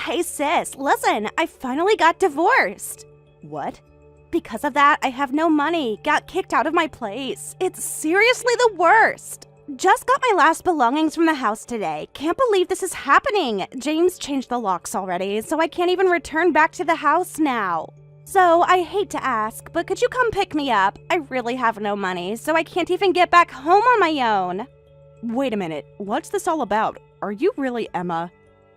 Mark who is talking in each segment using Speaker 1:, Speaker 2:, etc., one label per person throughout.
Speaker 1: Hey sis, listen, I finally got divorced.
Speaker 2: What?
Speaker 1: Because of that, I have no money, got kicked out of my place. It's seriously the worst. Just got my last belongings from the house today. Can't believe this is happening. James changed the locks already, so I can't even return back to the house now. So I hate to ask, but could you come pick me up? I really have no money, so I can't even get back home on my own.
Speaker 2: Wait a minute, what's this all about? Are you really Emma?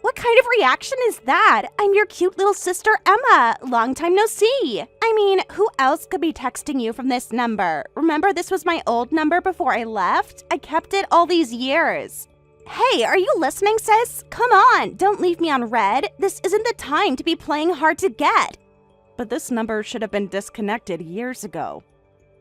Speaker 1: What kind of reaction is that? I'm your cute little sister Emma. Long time no see. I mean, who else could be texting you from this number? Remember, this was my old number before I left? I kept it all these years. Hey, are you listening, sis? Come on, don't leave me on red. This isn't the time to be playing hard to get.
Speaker 2: But this number should have been disconnected years ago.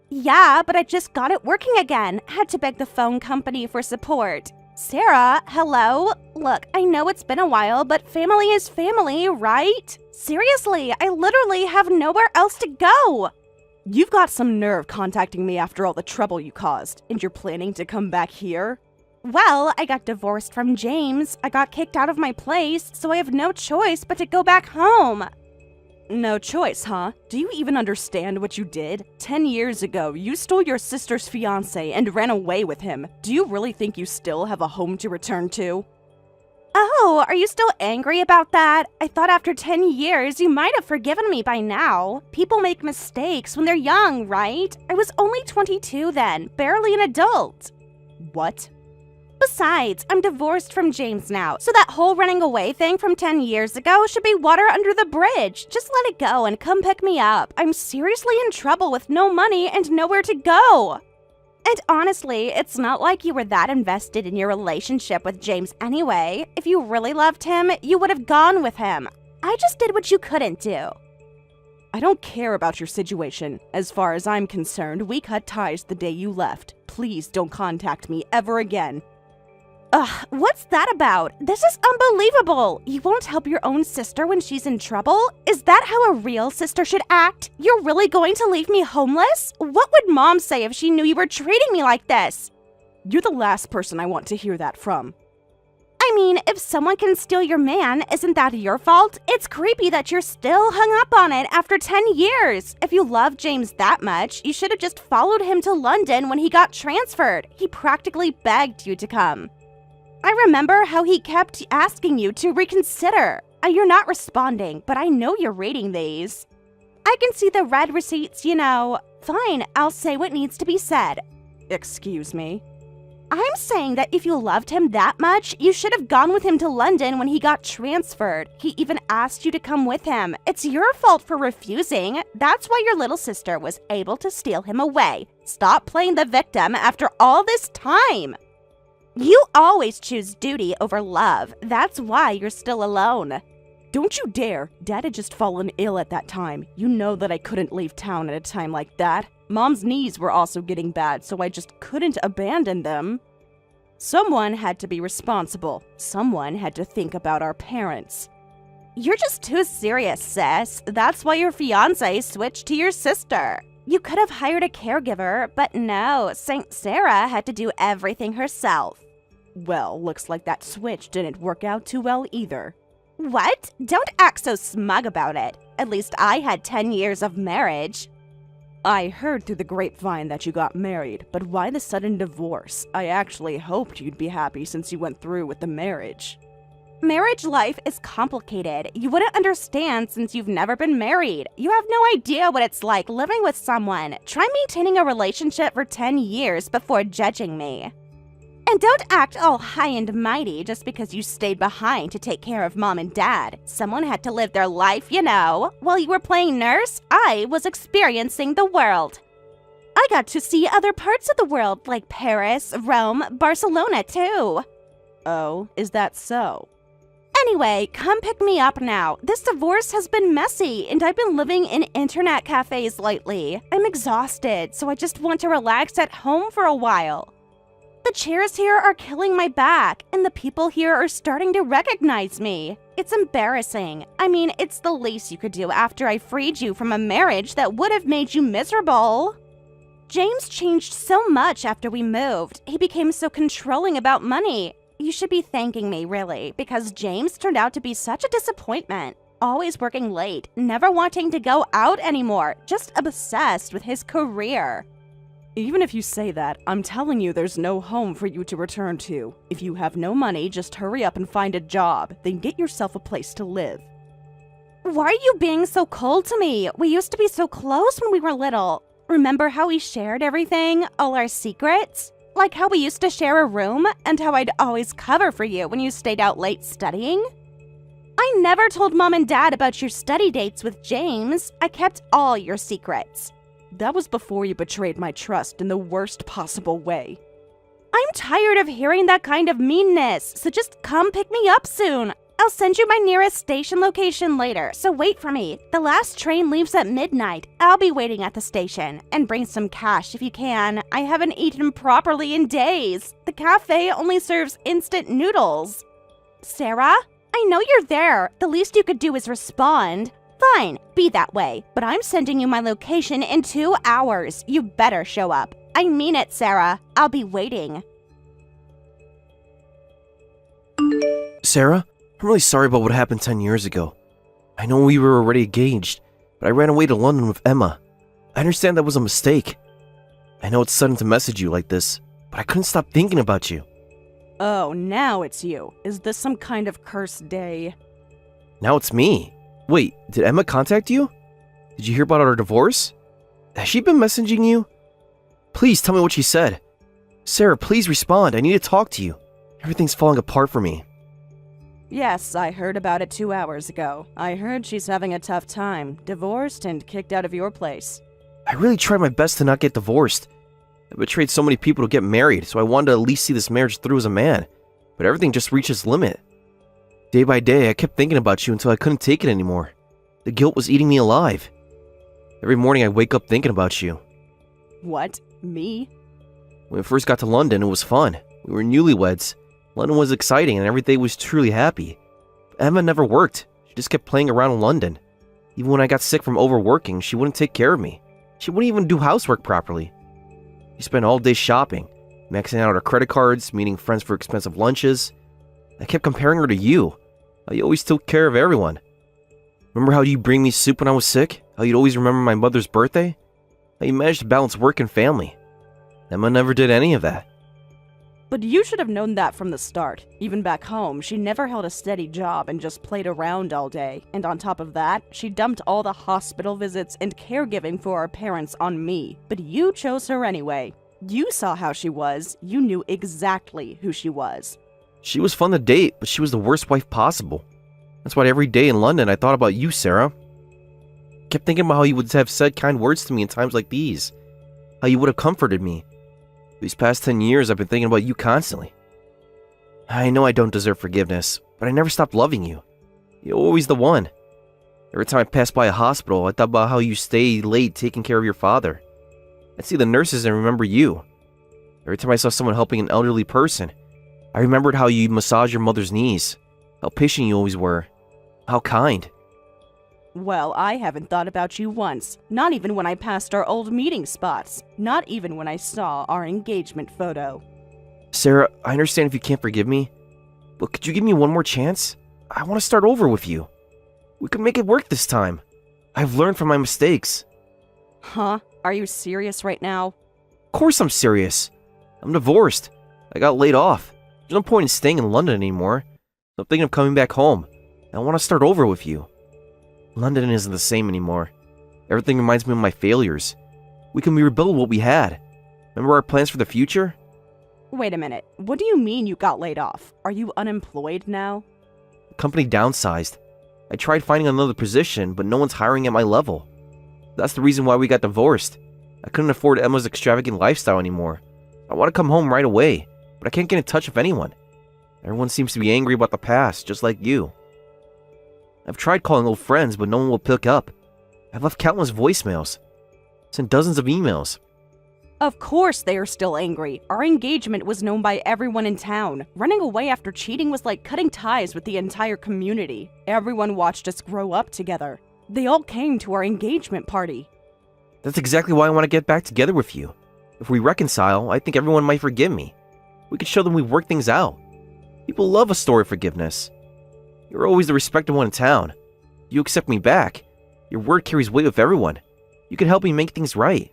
Speaker 1: Yeah, but I just got it working again. Had to beg the phone company for support. Sarah, hello? Look, I know it's been a while, but family is family, right? Seriously, I literally have nowhere else to go.
Speaker 2: You've got some nerve contacting me after all the trouble you caused, and you're planning to come back here?
Speaker 1: Well, I got divorced from James. I got kicked out of my place, so I have no choice but to go back home.
Speaker 2: No choice, huh? Do you even understand what you did? 10 years ago, you stole your sister's fiancé and ran away with him. Do you really think you still have a home to return to?
Speaker 1: Oh, are you still angry about that? I thought after 10 years you might have forgiven me by now. People make mistakes when they're young, right? I was only 22 then, barely an adult.
Speaker 2: What?
Speaker 1: Besides, I'm divorced from James now, so that whole running away thing from 10 years ago should be water under the bridge. Just let it go and come pick me up. I'm seriously in trouble with no money and nowhere to go. And honestly, it's not like you were that invested in your relationship with James anyway. If you really loved him, you would have gone with him. I just did what you couldn't do.
Speaker 2: I don't care about your situation. As far as I'm concerned, we cut ties the day you left. Please don't contact me ever again.
Speaker 1: Ugh, what's that about? This is unbelievable! You won't help your own sister when she's in trouble? Is that how a real sister should act? You're really going to leave me homeless? What would Mom say if she knew you were treating me like this?
Speaker 2: You're the last person I want to hear that from.
Speaker 1: I mean, if someone can steal your man, isn't that your fault? It's creepy that you're still hung up on it after 10 years. If you love James that much, you should have just followed him to London when he got transferred. He practically begged you to come. I remember how he kept asking you to reconsider. You're not responding, but I know you're reading these. I can see the red receipts, you know. Fine, I'll say what needs to be said.
Speaker 2: Excuse me?
Speaker 1: I'm saying that if you loved him that much, you should have gone with him to London when he got transferred. He even asked you to come with him. It's your fault for refusing. That's why your little sister was able to steal him away. Stop playing the victim after all this time. You always choose duty over love. That's why you're still alone.
Speaker 2: Don't you dare! Dad had just fallen ill at that time. You know that I couldn't leave town at a time like that. Mom's knees were also getting bad, so I just couldn't abandon them. Someone had to be responsible. Someone had to think about our parents.
Speaker 1: You're just too serious, sis. That's why your fiancé switched to your sister. You could have hired a caregiver, but no, Saint Sarah had to do everything herself.
Speaker 2: Well, looks like that switch didn't work out too well either.
Speaker 1: What? Don't act so smug about it. At least I had 10 years of marriage.
Speaker 2: I heard through the grapevine that you got married, but why the sudden divorce? I actually hoped you'd be happy since you went through with the marriage.
Speaker 1: Marriage life is complicated. You wouldn't understand since you've never been married. You have no idea what it's like living with someone. Try maintaining a relationship for 10 years before judging me. And don't act all high and mighty just because you stayed behind to take care of Mom and Dad. Someone had to live their life, you know. While you were playing nurse, I was experiencing the world. I got to see other parts of the world like Paris, Rome, Barcelona too.
Speaker 2: Oh, is that so?
Speaker 1: Anyway, come pick me up now. This divorce has been messy, and I've been living in internet cafes lately. I'm exhausted, so I just want to relax at home for a while. The chairs here are killing my back, and the people here are starting to recognize me. It's embarrassing. I mean, it's the least you could do after I freed you from a marriage that would have made you miserable. James changed so much after we moved. He became so controlling about money. You should be thanking me, really, because James turned out to be such a disappointment. Always working late, never wanting to go out anymore, just obsessed with his career.
Speaker 2: Even if you say that, I'm telling you there's no home for you to return to. If you have no money, just hurry up and find a job, then get yourself a place to live.
Speaker 1: Why are you being so cold to me? We used to be so close when we were little. Remember how we shared everything, all our secrets? Like how we used to share a room and how I'd always cover for you when you stayed out late studying? I never told Mom and Dad about your study dates with James. I kept all your secrets.
Speaker 2: That was before you betrayed my trust in the worst possible way.
Speaker 1: I'm tired of hearing that kind of meanness, so just come pick me up soon. I'll send you my nearest station location later, so wait for me. The last train leaves at midnight. I'll be waiting at the station. And bring some cash if you can. I haven't eaten properly in days. The cafe only serves instant noodles. Sarah? I know you're there. The least you could do is respond. Fine, be that way. But I'm sending you my location in 2 hours. You better show up. I mean it, Sarah. I'll be waiting.
Speaker 3: Sarah, I'm really sorry about what happened 10 years ago. I know we were already engaged, but I ran away to London with Emma. I understand that was a mistake. I know it's sudden to message you like this, but I couldn't stop thinking about you.
Speaker 2: Oh, now it's you. Is this some kind of cursed day?
Speaker 3: Now it's me. Wait, did Emma contact you? Did you hear about our divorce? Has she been messaging you? Please tell me what she said. Sarah, please respond. I need to talk to you. Everything's falling apart for me.
Speaker 2: Yes, I heard about it 2 hours ago. I heard she's having a tough time, divorced and kicked out of your place.
Speaker 3: I really tried my best to not get divorced. I betrayed so many people to get married, so I wanted to at least see this marriage through as a man. But everything just reached its limit. Day by day, I kept thinking about you until I couldn't take it anymore. The guilt was eating me alive. Every morning I wake up thinking about you.
Speaker 2: What? Me?
Speaker 3: When we first got to London, it was fun. We were newlyweds. London was exciting and every day was truly happy. But Emma never worked. She just kept playing around in London. Even when I got sick from overworking, she wouldn't take care of me. She wouldn't even do housework properly. She spent all day shopping, maxing out her credit cards, meeting friends for expensive lunches. I kept comparing her to you. How you always took care of everyone. Remember how you bring me soup when I was sick? How you'd always remember my mother's birthday? How you managed to balance work and family? Emma never did any of that.
Speaker 2: But you should have known that from the start. Even back home, she never held a steady job and just played around all day. And on top of that, she dumped all the hospital visits and caregiving for our parents on me. But you chose her anyway. You saw how she was. You knew exactly who she was.
Speaker 3: She was fun to date, but she was the worst wife possible. That's why every day in London I thought about you, Sarah. Kept thinking about how you would have said kind words to me in times like these. How you would have comforted me. These past 10 years I've been thinking about you constantly. I know I don't deserve forgiveness, but I never stopped loving you. You're always the one. Every time I passed by a hospital, I thought about how you stayed late taking care of your father. I'd see the nurses and remember you. Every time I saw someone helping an elderly person, I remembered how you massaged your mother's knees, how patient you always were, how kind.
Speaker 2: Well, I haven't thought about you once. Not even when I passed our old meeting spots. Not even when I saw our engagement photo.
Speaker 3: Sarah, I understand if you can't forgive me, but could you give me one more chance? I want to start over with you. We could make it work this time. I've learned from my mistakes.
Speaker 2: Huh? Are you serious right now?
Speaker 3: Of course I'm serious. I'm divorced. I got laid off. There's no point in staying in London anymore. So I'm thinking of coming back home. I want to start over with you. London isn't the same anymore. Everything reminds me of my failures. We can rebuild what we had. Remember our plans for the future?
Speaker 2: Wait a minute. What do you mean you got laid off? Are you unemployed now?
Speaker 3: The company downsized. I tried finding another position, but no one's hiring at my level. That's the reason why we got divorced. I couldn't afford Emma's extravagant lifestyle anymore. I want to come home right away, but I can't get in touch with anyone. Everyone seems to be angry about the past, just like you. I've tried calling old friends, but no one will pick up. I've left countless voicemails. Sent dozens of emails.
Speaker 2: Of course they are still angry. Our engagement was known by everyone in town. Running away after cheating was like cutting ties with the entire community. Everyone watched us grow up together. They all came to our engagement party.
Speaker 3: That's exactly why I want to get back together with you. If we reconcile, I think everyone might forgive me. We could show them we worked things out. People love a story of forgiveness. You're always the respected one in town. You accept me back. Your word carries weight with everyone. You can help me make things right.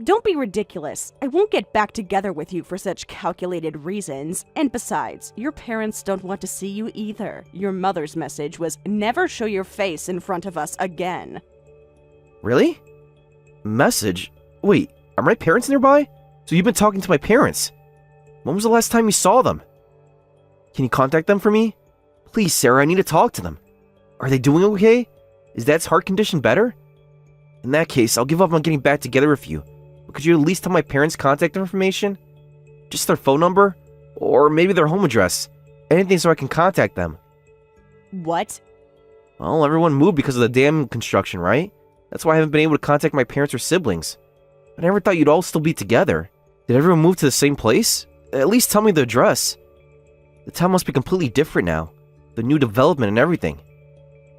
Speaker 2: Don't be ridiculous. I won't get back together with you for such calculated reasons. And besides, your parents don't want to see you either. Your mother's message was never show your face in front of us again.
Speaker 3: Really? Message? Wait, are my parents nearby? So you've been talking to my parents. When was the last time you saw them? Can you contact them for me? Please, Sarah, I need to talk to them. Are they doing okay? Is Dad's heart condition better? In that case, I'll give up on getting back together with you. But could you at least tell my parents' contact information? Just their phone number? Or maybe their home address. Anything so I can contact them.
Speaker 2: What?
Speaker 3: Well, everyone moved because of the dam construction, right? That's why I haven't been able to contact my parents or siblings. I never thought you'd all still be together. Did everyone move to the same place? At least tell me the address. The town must be completely different now. The new development and everything.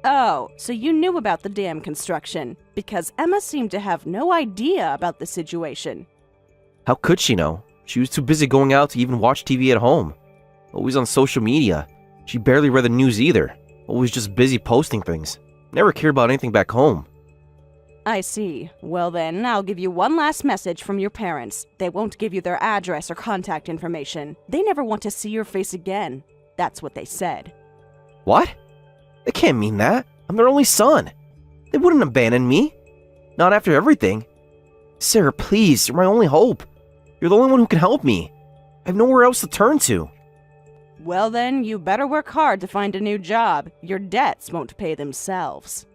Speaker 2: Oh, so you knew about the dam construction, because Emma seemed to have no idea about the situation.
Speaker 3: How could she know? She was too busy going out to even watch TV at home. Always on social media. She barely read the news either. Always just busy posting things. Never cared about anything back home.
Speaker 2: I see. Well then, I'll give you one last message from your parents. They won't give you their address or contact information. They never want to see your face again. That's what they said.
Speaker 3: What? They can't mean that. I'm their only son. They wouldn't abandon me. Not after everything. Sarah, please, you're my only hope. You're the only one who can help me. I have nowhere else to turn to.
Speaker 2: Well then, you better work hard to find a new job. Your debts won't pay themselves.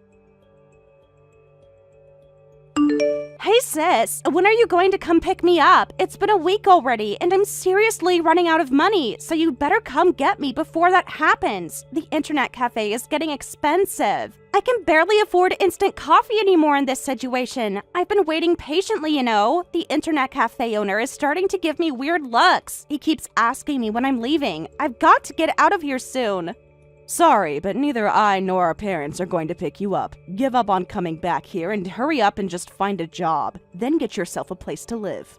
Speaker 1: Hey sis, when are you going to come pick me up? It's been a week already, and I'm seriously running out of money, so you better come get me before that happens. The internet cafe is getting expensive. I can barely afford instant coffee anymore in this situation. I've been waiting patiently, you know. The internet cafe owner is starting to give me weird looks. He keeps asking me when I'm leaving. I've got to get out of here soon.
Speaker 2: Sorry, but neither I nor our parents are going to pick you up. Give up on coming back here and hurry up and just find a job. Then get yourself a place to live.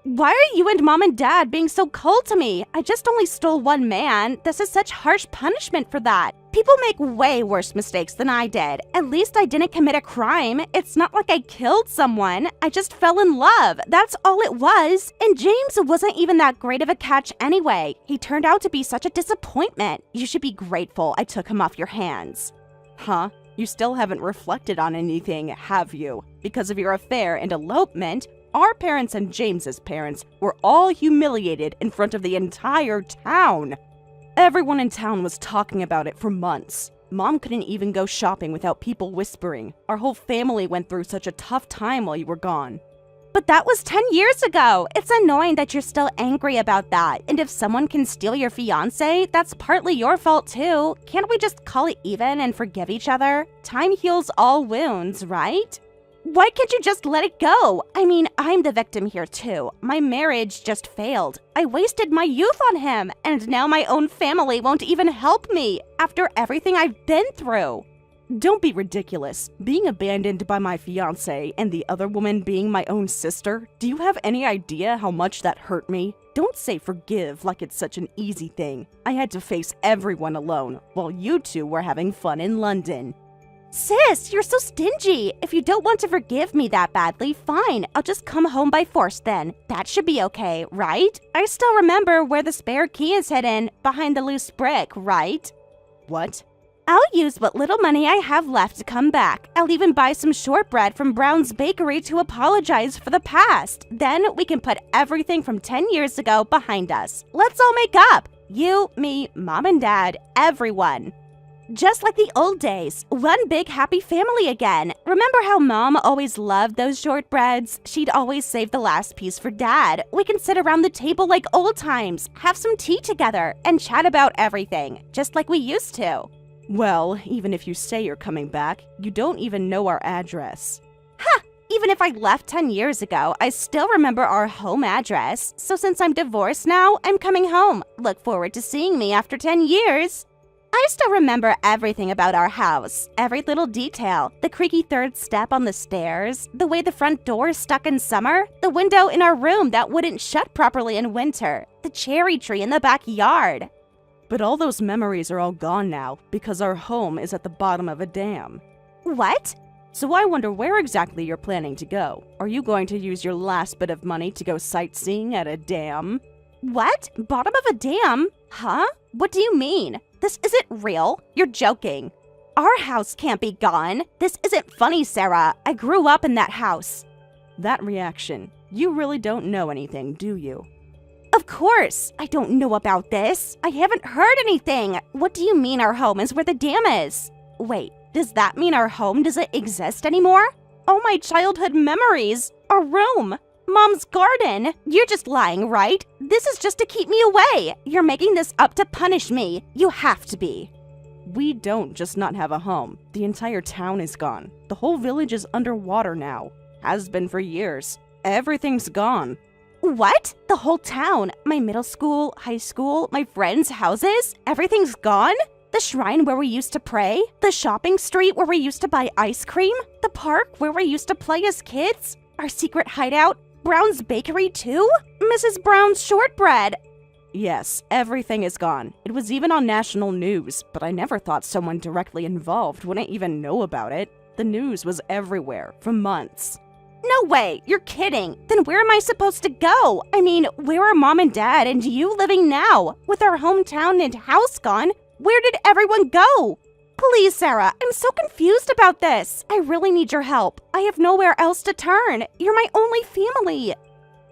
Speaker 1: Why are you and Mom and Dad being so cold to me? I just only stole one man. This is such harsh punishment for that. People make way worse mistakes than I did. At least I didn't commit a crime. It's not like I killed someone. I just fell in love. That's all it was. And James wasn't even that great of a catch anyway. He turned out to be such a disappointment. You should be grateful I took him off your hands.
Speaker 2: Huh? You still haven't reflected on anything, have you? Because of your affair and elopement, our parents and James's parents were all humiliated in front of the entire town. Everyone in town was talking about it for months. Mom couldn't even go shopping without people whispering. Our whole family went through such a tough time while you were gone.
Speaker 1: But that was 10 years ago. It's annoying that you're still angry about that. And if someone can steal your fiancé, that's partly your fault too. Can't we just call it even and forgive each other? Time heals all wounds, right? Why can't you just let it go? I mean, I'm the victim here too. My marriage just failed. I wasted my youth on him, and now my own family won't even help me after everything I've been through.
Speaker 2: Don't be ridiculous. Being abandoned by my fiancé and the other woman being my own sister, do you have any idea how much that hurt me? Don't say forgive like it's such an easy thing. I had to face everyone alone, while you two were having fun in London.
Speaker 1: Sis, you're so stingy. If you don't want to forgive me that badly, fine. I'll just come home by force then. That should be okay, right? I still remember where the spare key is hidden, behind the loose brick, right?
Speaker 2: What?
Speaker 1: I'll use what little money I have left to come back. I'll even buy some shortbread from Brown's Bakery to apologize for the past. Then we can put everything from 10 years ago behind us. Let's all make up. You, me, Mom and Dad, everyone. Just like the old days, one big happy family again. Remember how Mom always loved those shortbreads? She'd always save the last piece for Dad. We can sit around the table like old times, have some tea together, and chat about everything, just like we used to.
Speaker 2: Well, even if you say you're coming back, you don't even know our address.
Speaker 1: Ha! Even if I left 10 years ago, I still remember our home address. So since I'm divorced now, I'm coming home. Look forward to seeing me after 10 years. I still remember everything about our house, every little detail, the creaky third step on the stairs, the way the front door stuck in summer, the window in our room that wouldn't shut properly in winter, the cherry tree in the backyard.
Speaker 2: But all those memories are all gone now because our home is at the bottom of a dam.
Speaker 1: What?
Speaker 2: So I wonder where exactly you're planning to go. Are you going to use your last bit of money to go sightseeing at a dam?
Speaker 1: What? Bottom of a dam? Huh? What do you mean? This isn't real. You're joking. Our house can't be gone. This isn't funny, Sarah. I grew up in that house.
Speaker 2: That reaction. You really don't know anything, do you?
Speaker 1: Of course. I don't know about this. I haven't heard anything. What do you mean our home is where the dam is? Wait, does that mean our home doesn't exist anymore? Oh, my childhood memories. Our room. Mom's garden. You're just lying, right? This is just to keep me away. You're making this up to punish me. You have to be.
Speaker 2: We don't just not have a home. The entire town is gone. The whole village is underwater now. Has been for years. Everything's gone.
Speaker 1: What? The whole town? My middle school, high school, my friends' houses? Everything's gone? The shrine where we used to pray? The shopping street where we used to buy ice cream? The park where we used to play as kids? Our secret hideout? Brown's Bakery too? Mrs. Brown's shortbread?
Speaker 2: Yes, everything is gone. It was even on national news, but I never thought someone directly involved wouldn't even know about it. The news was everywhere for months.
Speaker 1: No way, you're kidding. Then where am I supposed to go? I mean, where are Mom and Dad and you living now? With our hometown and house gone, where did everyone go? Please, Sarah, I'm so confused about this. I really need your help. I have nowhere else to turn. You're my only family.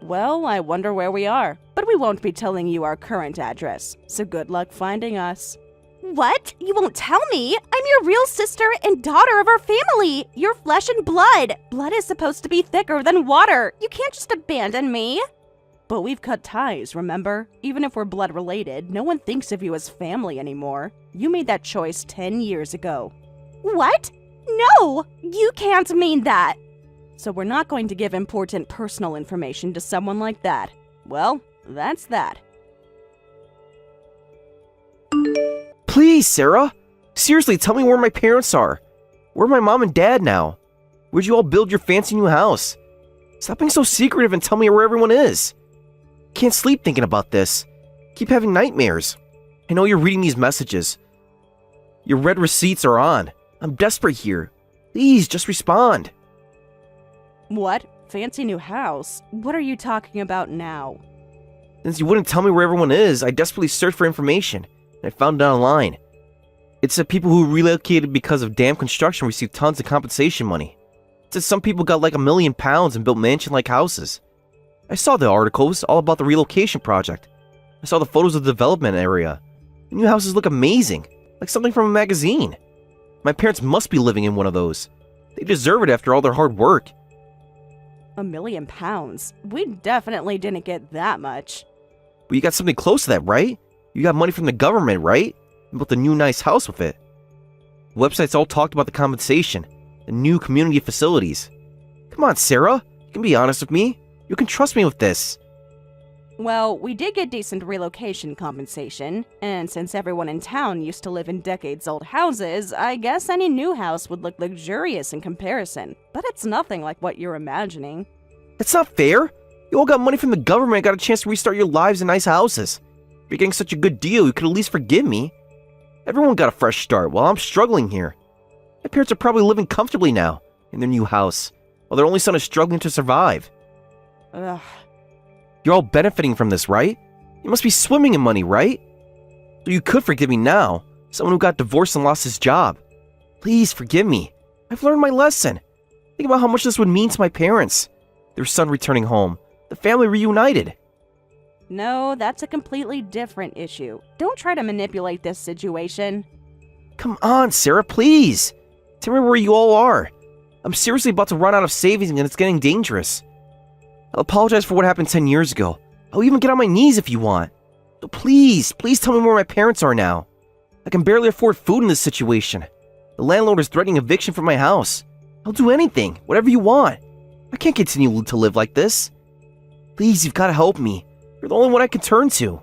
Speaker 2: Well, I wonder where we are, but we won't be telling you our current address, so good luck finding us.
Speaker 1: What? You won't tell me? I'm your real sister and daughter of our family. You're flesh and blood. Blood is supposed to be thicker than water. You can't just abandon me.
Speaker 2: But we've cut ties, remember? Even if we're blood related, no one thinks of you as family anymore. You made that choice 10 years ago.
Speaker 1: What? No! You can't mean that.
Speaker 2: So we're not going to give important personal information to someone like that. Well, that's that.
Speaker 3: Please, Sarah. Seriously, tell me where my parents are. Where are my mom and dad now? Where'd you all build your fancy new house? Stop being so secretive and tell me where everyone is. Can't sleep thinking about this. Keep having nightmares. I know you're reading these messages. Your red receipts are on. I'm desperate here. Please, just respond.
Speaker 2: What? Fancy new house? What are you talking about now?
Speaker 3: Since you wouldn't tell me where everyone is, I desperately searched for information, and I found it online. It said people who relocated because of dam construction received tons of compensation money. It said some people got like £1 million and built mansion-like houses. I saw the articles all about the relocation project. I saw the photos of the development area. The new houses look amazing, like something from a magazine. My parents must be living in one of those. They deserve it after all their hard work.
Speaker 2: £1 million? We definitely didn't get that much.
Speaker 3: But you got something close to that, right? You got money from the government, right? And built a new nice house with it. Websites all talked about the compensation, the new community facilities. Come on, Sarah. You can be honest with me. You can trust me with this.
Speaker 2: Well, we did get decent relocation compensation, and since everyone in town used to live in decades-old houses, I guess any new house would look luxurious in comparison. But it's nothing like what you're imagining.
Speaker 3: That's not fair. You all got money from the government and got a chance to restart your lives in nice houses. If you're getting such a good deal, you could at least forgive me. Everyone got a fresh start while I'm struggling here. My parents are probably living comfortably now in their new house, while their only son is struggling to survive.
Speaker 2: Ugh.
Speaker 3: You're all benefiting from this, right? You must be swimming in money, right? So you could forgive me now, someone who got divorced and lost his job. Please forgive me. I've learned my lesson. Think about how much this would mean to my parents. Their son returning home, the family reunited.
Speaker 2: No, that's a completely different issue. Don't try to manipulate this situation.
Speaker 3: Come on, Sarah, please. Tell me where you all are. I'm seriously about to run out of savings and it's getting dangerous. I'll apologize for what happened 10 years ago. I'll even get on my knees if you want. So please, please tell me where my parents are now. I can barely afford food in this situation. The landlord is threatening eviction from my house. I'll do anything, whatever you want. I can't continue to live like this. Please, you've got to help me. You're the only one I can turn to.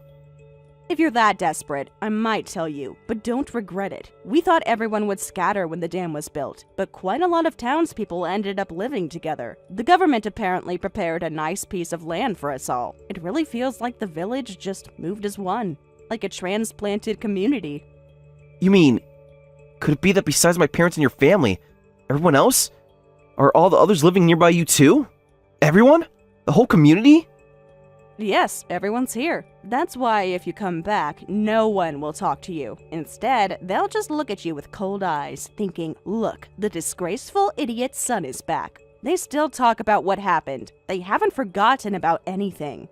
Speaker 2: If you're that desperate, I might tell you, but don't regret it. We thought everyone would scatter when the dam was built, but quite a lot of townspeople ended up living together. The government apparently prepared a nice piece of land for us all. It really feels like the village just moved as one. like a transplanted community.
Speaker 3: You mean, could it be that besides my parents and your family, everyone else? Are all the others living nearby you too? Everyone? The whole community?
Speaker 2: Yes, everyone's here. That's why if you come back, no one will talk to you. Instead, they'll just look at you with cold eyes, thinking, look, the disgraceful idiot's son is back. They still talk about what happened. They haven't forgotten about anything.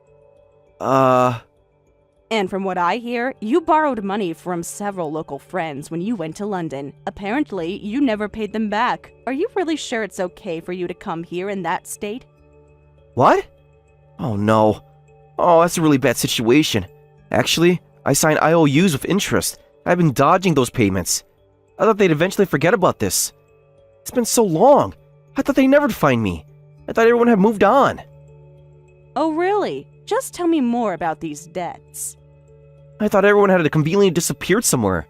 Speaker 2: And from what I hear, you borrowed money from several local friends when you went to London. Apparently, you never paid them back. Are you really sure it's okay for you to come here in that state?
Speaker 3: What? Oh no. Oh, that's a really bad situation. Actually, I signed IOUs with interest. I've been dodging those payments. I thought they'd eventually forget about this. It's been so long. I thought they'd never find me. I thought everyone had moved on.
Speaker 2: Oh, really? Just tell me more about these debts.
Speaker 3: I thought everyone had conveniently disappeared somewhere.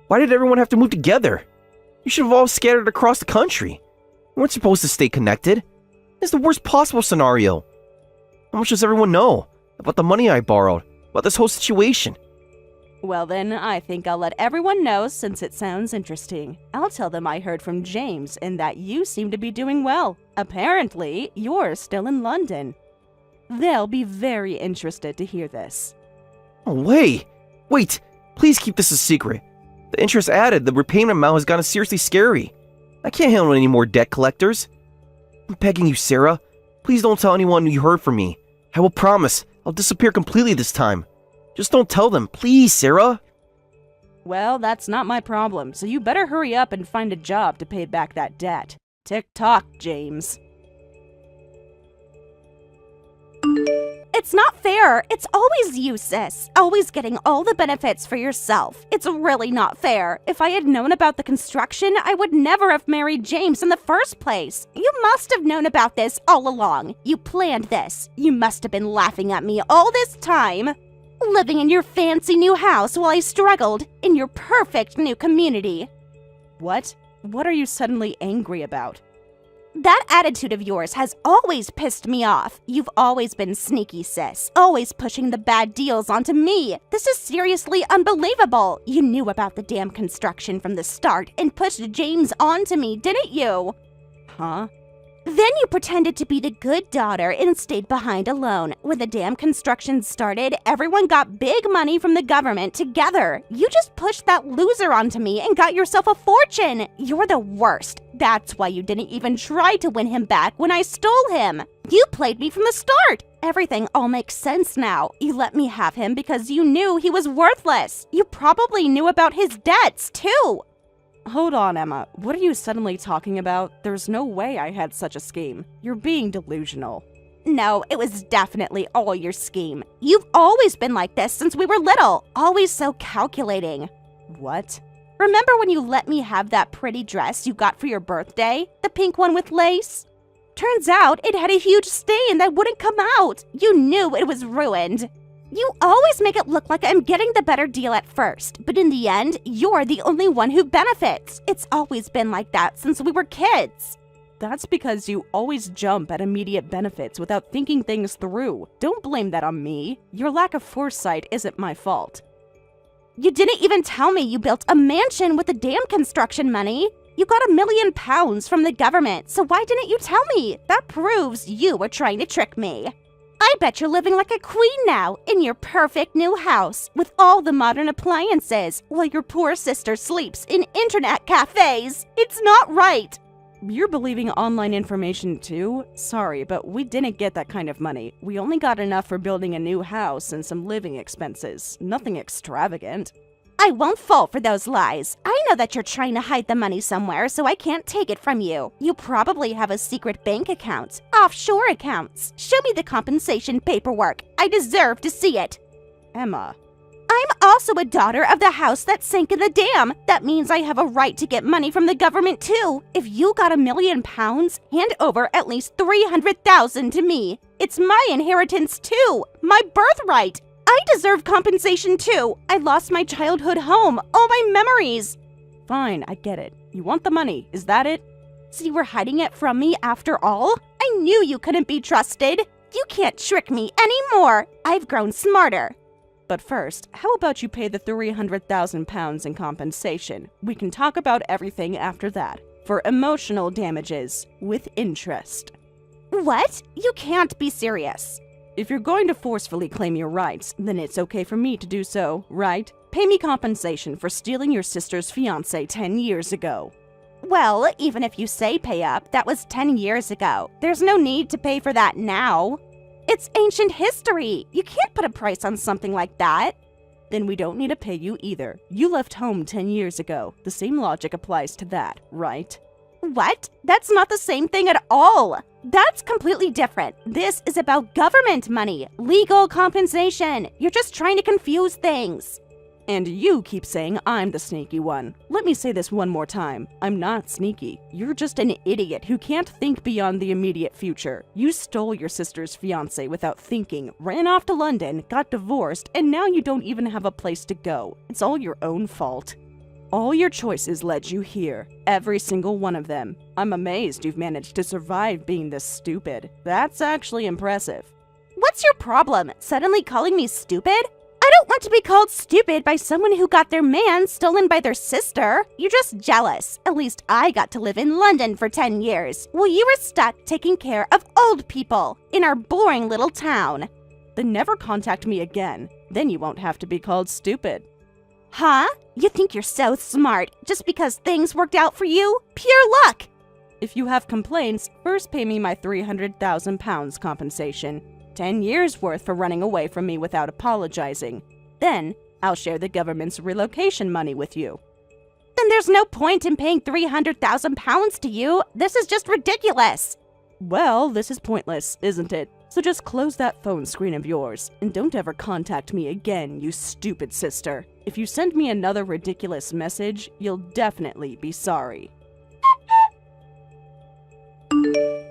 Speaker 3: Why did everyone have to move together? You should have all scattered across the country. You weren't supposed to stay connected. It's the worst possible scenario. How much does everyone know about the money I borrowed, about this whole situation?
Speaker 2: Well then, I think I'll let everyone know since it sounds interesting. I'll tell them I heard from James and that you seem to be doing well. Apparently, you're still in London. They'll be very interested to hear this.
Speaker 3: Oh, wait, please keep this a secret. The interest added, the repayment amount has gotten seriously scary. I can't handle any more debt collectors. I'm begging you, Sarah. Please don't tell anyone you heard from me. I will promise I'll disappear completely this time. Just don't tell them, please, Sarah.
Speaker 2: Well, that's not my problem, so you better hurry up and find a job to pay back that debt. Tick-tock, James.
Speaker 1: It's not fair. It's always you, sis. Always getting all the benefits for yourself. It's really not fair. If I had known about the construction, I would never have married James in the first place. You must have known about this all along. You planned this. You must have been laughing at me all this time. Living in your fancy new house while I struggled in your perfect new community.
Speaker 2: What? What are you suddenly angry about?
Speaker 1: That attitude of yours has always pissed me off. You've always been sneaky, sis. Always pushing the bad deals onto me. This is seriously unbelievable. You knew about the damn construction from the start and pushed James onto me, didn't you?
Speaker 2: Huh?
Speaker 1: Then you pretended to be the good daughter and stayed behind alone. When the damn construction started, everyone got big money from the government together. You just pushed that loser onto me and got yourself a fortune. You're the worst. That's why you didn't even try to win him back when I stole him. You played me from the start. Everything all makes sense now. You let me have him because you knew he was worthless. You probably knew about his debts, too.
Speaker 2: Hold on, Emma. What are you suddenly talking about? There's no way I had such a scheme. You're being delusional.
Speaker 1: No, it was definitely all your scheme. You've always been like this since we were little. Always so calculating.
Speaker 2: What?
Speaker 1: Remember when you let me have that pretty dress you got for your birthday? The pink one with lace? Turns out it had a huge stain that wouldn't come out. You knew it was ruined. You always make it look like I'm getting the better deal at first, but in the end, you're the only one who benefits. It's always been like that since we were kids.
Speaker 2: That's because you always jump at immediate benefits without thinking things through. Don't blame that on me. Your lack of foresight isn't my fault.
Speaker 1: You didn't even tell me you built a mansion with the damn construction money. You got £1 million from the government, so why didn't you tell me? That proves you were trying to trick me. I bet you're living like a queen now, in your perfect new house, with all the modern appliances, while your poor sister sleeps in internet cafes. It's not right.
Speaker 2: You're believing online information too? Sorry, but we didn't get that kind of money. We only got enough for building a new house and some living expenses. Nothing extravagant.
Speaker 1: I won't fall for those lies. I know that you're trying to hide the money somewhere, so I can't take it from you. You probably have a secret bank account, offshore accounts. Show me the compensation paperwork. I deserve to see it.
Speaker 2: Emma.
Speaker 1: I'm also a daughter of the house that sank in the dam. That means I have a right to get money from the government too. If you got £1 million, hand over at least 300,000 to me. It's my inheritance too, my birthright. I deserve compensation too. I lost my childhood home, all my memories.
Speaker 2: Fine, I get it. You want the money, is that it?
Speaker 1: So you were hiding it from me after all? I knew you couldn't be trusted. You can't trick me anymore. I've grown smarter.
Speaker 2: But first, how about you pay the 300,000 pounds in compensation? We can talk about everything after that. For emotional damages, with interest.
Speaker 1: What? You can't be serious.
Speaker 2: If you're going to forcefully claim your rights, then it's okay for me to do so, right? Pay me compensation for stealing your sister's fiancé 10 years ago.
Speaker 1: Well, even if you say pay up, that was 10 years ago. There's no need to pay for that now. It's ancient history. You can't put a price on something like that.
Speaker 2: Then we don't need to pay you either. You left home 10 years ago. The same logic applies to that, right?
Speaker 1: What? That's not the same thing at all. That's completely different. This is about government money, legal compensation. You're just trying to confuse things.
Speaker 2: And you keep saying I'm the sneaky one. Let me say this one more time. I'm not sneaky. You're just an idiot who can't think beyond the immediate future. You stole your sister's fiancé without thinking, ran off to London, got divorced, and now you don't even have a place to go. It's all your own fault. All your choices led you here. Every single one of them. I'm amazed you've managed to survive being this stupid. That's actually impressive.
Speaker 1: What's your problem? Suddenly calling me stupid? I don't want to be called stupid by someone who got their man stolen by their sister. You're just jealous. At least I got to live in London for 10 years, while you were stuck taking care of old people in our boring little town.
Speaker 2: Then never contact me again. Then you won't have to be called stupid.
Speaker 1: Huh? You think you're so smart just because things worked out for you? Pure luck!
Speaker 2: If you have complaints, first pay me my 300,000 pounds compensation. 10 years worth for running away from me without apologizing. Then, I'll share the government's relocation money with you.
Speaker 1: Then there's no point in paying 300,000 pounds to you. This is just ridiculous.
Speaker 2: Well, this is pointless, isn't it? So just close that phone screen of yours, and don't ever contact me again, you stupid sister. If you send me another ridiculous message, you'll definitely be sorry.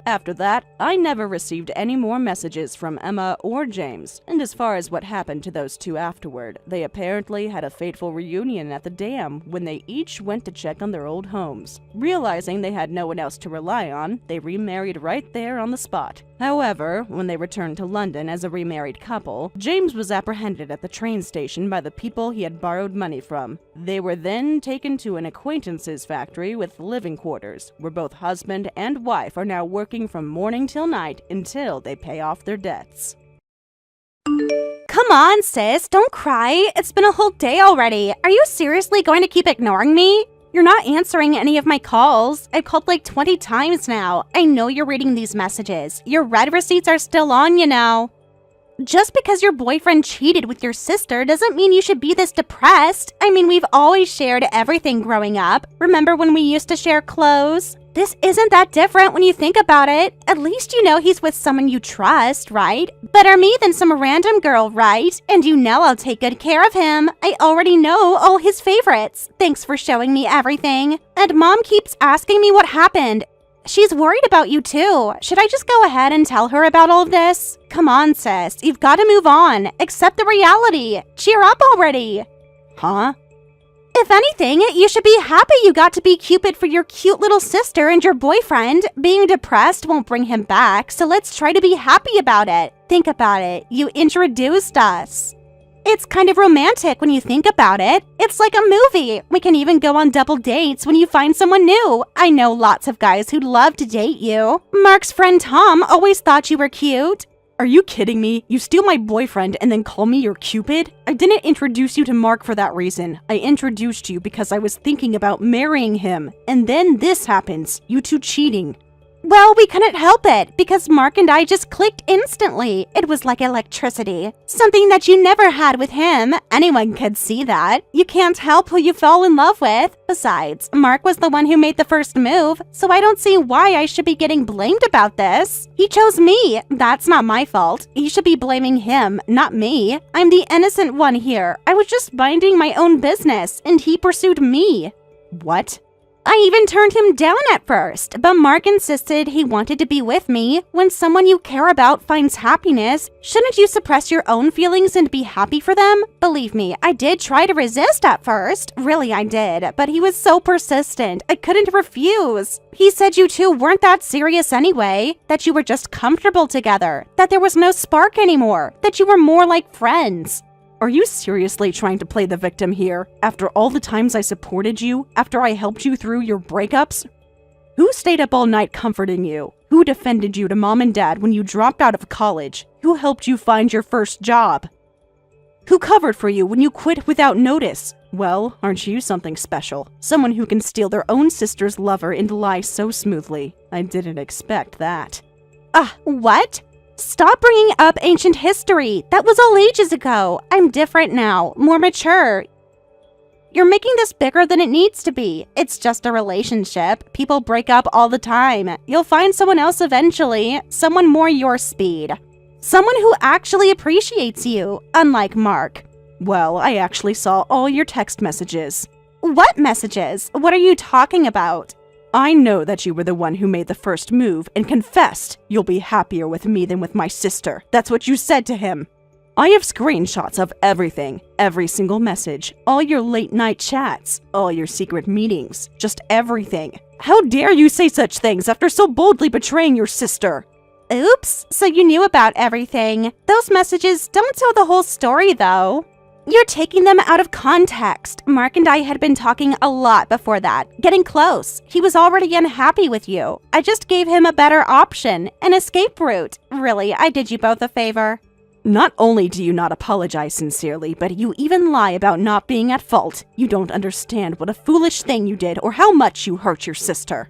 Speaker 2: After that, I never received any more messages from Emma or James, and as far as what happened to those two afterward, they apparently had a fateful reunion at the dam when they each went to check on their old homes. Realizing they had no one else to rely on, they remarried right there on the spot. However, when they returned to London as a remarried couple, James was apprehended at the train station by the people he had borrowed money from. They were then taken to an acquaintance's factory with living quarters, where both husband and wife are now working from morning till night until they pay off their debts.
Speaker 1: Come on, sis, don't cry. It's been a whole day already. Are you seriously going to keep ignoring me? You're not answering any of my calls. I've called like 20 times now. I know you're reading these messages. Your red receipts are still on, you know. Just because your boyfriend cheated with your sister doesn't mean you should be this depressed. I mean, we've always shared everything growing up. Remember when we used to share clothes? This isn't that different when you think about it. At least you know he's with someone you trust, right? Better me than some random girl, right? And you know I'll take good care of him. I already know all his favorites. Thanks for showing me everything. And Mom keeps asking me what happened. She's worried about you too. Should I just go ahead and tell her about all of this? Come on, sis. You've got to move on. Accept the reality. Cheer up already.
Speaker 2: Huh?
Speaker 1: If anything, you should be happy you got to be Cupid for your cute little sister and your boyfriend. Being depressed won't bring him back, so let's try to be happy about it. Think about it. You introduced us. It's kind of romantic when you think about it. It's like a movie. We can even go on double dates when you find someone new. I know lots of guys who'd love to date you. Mark's friend Tom always thought you were cute.
Speaker 2: Are you kidding me? You steal my boyfriend and then call me your Cupid? I didn't introduce you to Mark for that reason. I introduced you because I was thinking about marrying him. And then this happens. You two cheating.
Speaker 1: Well, we couldn't help it because Mark and I just clicked instantly. It was like electricity. Something that you never had with him. Anyone could see that. You can't help who you fall in love with. Besides, Mark was the one who made the first move, so I don't see why I should be getting blamed about this. He chose me. That's not my fault. You should be blaming him, not me. I'm the innocent one here. I was just minding my own business, and he pursued me.
Speaker 2: What?
Speaker 1: I even turned him down at first, but Mark insisted he wanted to be with me. When someone you care about finds happiness, shouldn't you suppress your own feelings and be happy for them? Believe me, I did try to resist at first. Really, I did, but he was so persistent, I couldn't refuse. He said you two weren't that serious anyway, that you were just comfortable together, that there was no spark anymore, that you were more like friends.
Speaker 2: Are you seriously trying to play the victim here? After all the times I supported you? After I helped you through your breakups? Who stayed up all night comforting you? Who defended you to mom and dad when you dropped out of college? Who helped you find your first job? Who covered for you when you quit without notice? Well, aren't you something special? Someone who can steal their own sister's lover and lie so smoothly. I didn't expect that.
Speaker 1: What? Stop bringing up ancient history. That was all ages ago. I'm different now, more mature. You're making this bigger than it needs to be. It's just a relationship. People break up all the time. You'll find someone else eventually, someone more your speed. Someone who actually appreciates you, unlike Mark.
Speaker 2: Well, I actually saw all your text messages.
Speaker 1: What messages? What are you talking about?
Speaker 2: I know that you were the one who made the first move and confessed you'll be happier with me than with my sister. That's what you said to him. I have screenshots of everything, every single message, all your late night chats, all your secret meetings, just everything. How dare you say such things after so boldly betraying your sister?
Speaker 1: Oops, so you knew about everything. Those messages don't tell the whole story, though. You're taking them out of context. Mark and I had been talking a lot before that, getting close. He was already unhappy with you. I just gave him a better option, an escape route. Really, I did you both a favor.
Speaker 2: Not only do you not apologize sincerely, but you even lie about not being at fault. You don't understand what a foolish thing you did or how much you hurt your sister.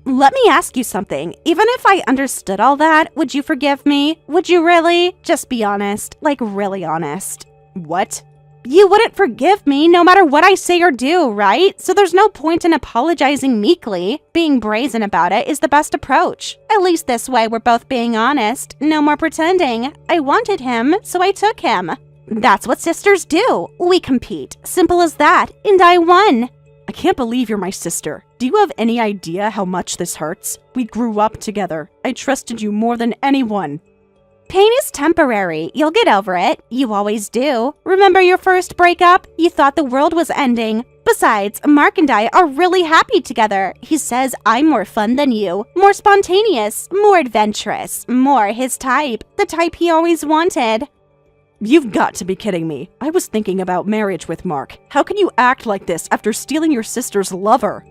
Speaker 1: Let me ask you something. Even if I understood all that, would you forgive me? Would you really? Just be honest, like really honest.
Speaker 2: What?
Speaker 1: You wouldn't forgive me no matter what I say or do, right? So there's no point in apologizing meekly. Being brazen about it is the best approach. At least this way we're both being honest. No more pretending. I wanted him, so I took him. That's what sisters do. We compete. Simple as that. And I won.
Speaker 2: I can't believe you're my sister. Do you have any idea how much this hurts? We grew up together. I trusted you more than anyone.
Speaker 1: Pain is temporary. You'll get over it. You always do. Remember your first breakup? You thought the world was ending. Besides, Mark and I are really happy together. He says I'm more fun than you, more spontaneous, more adventurous, more his type, the type he always wanted.
Speaker 2: You've got to be kidding me. I was thinking about marriage with Mark. How can you act like this after stealing your sister's lover?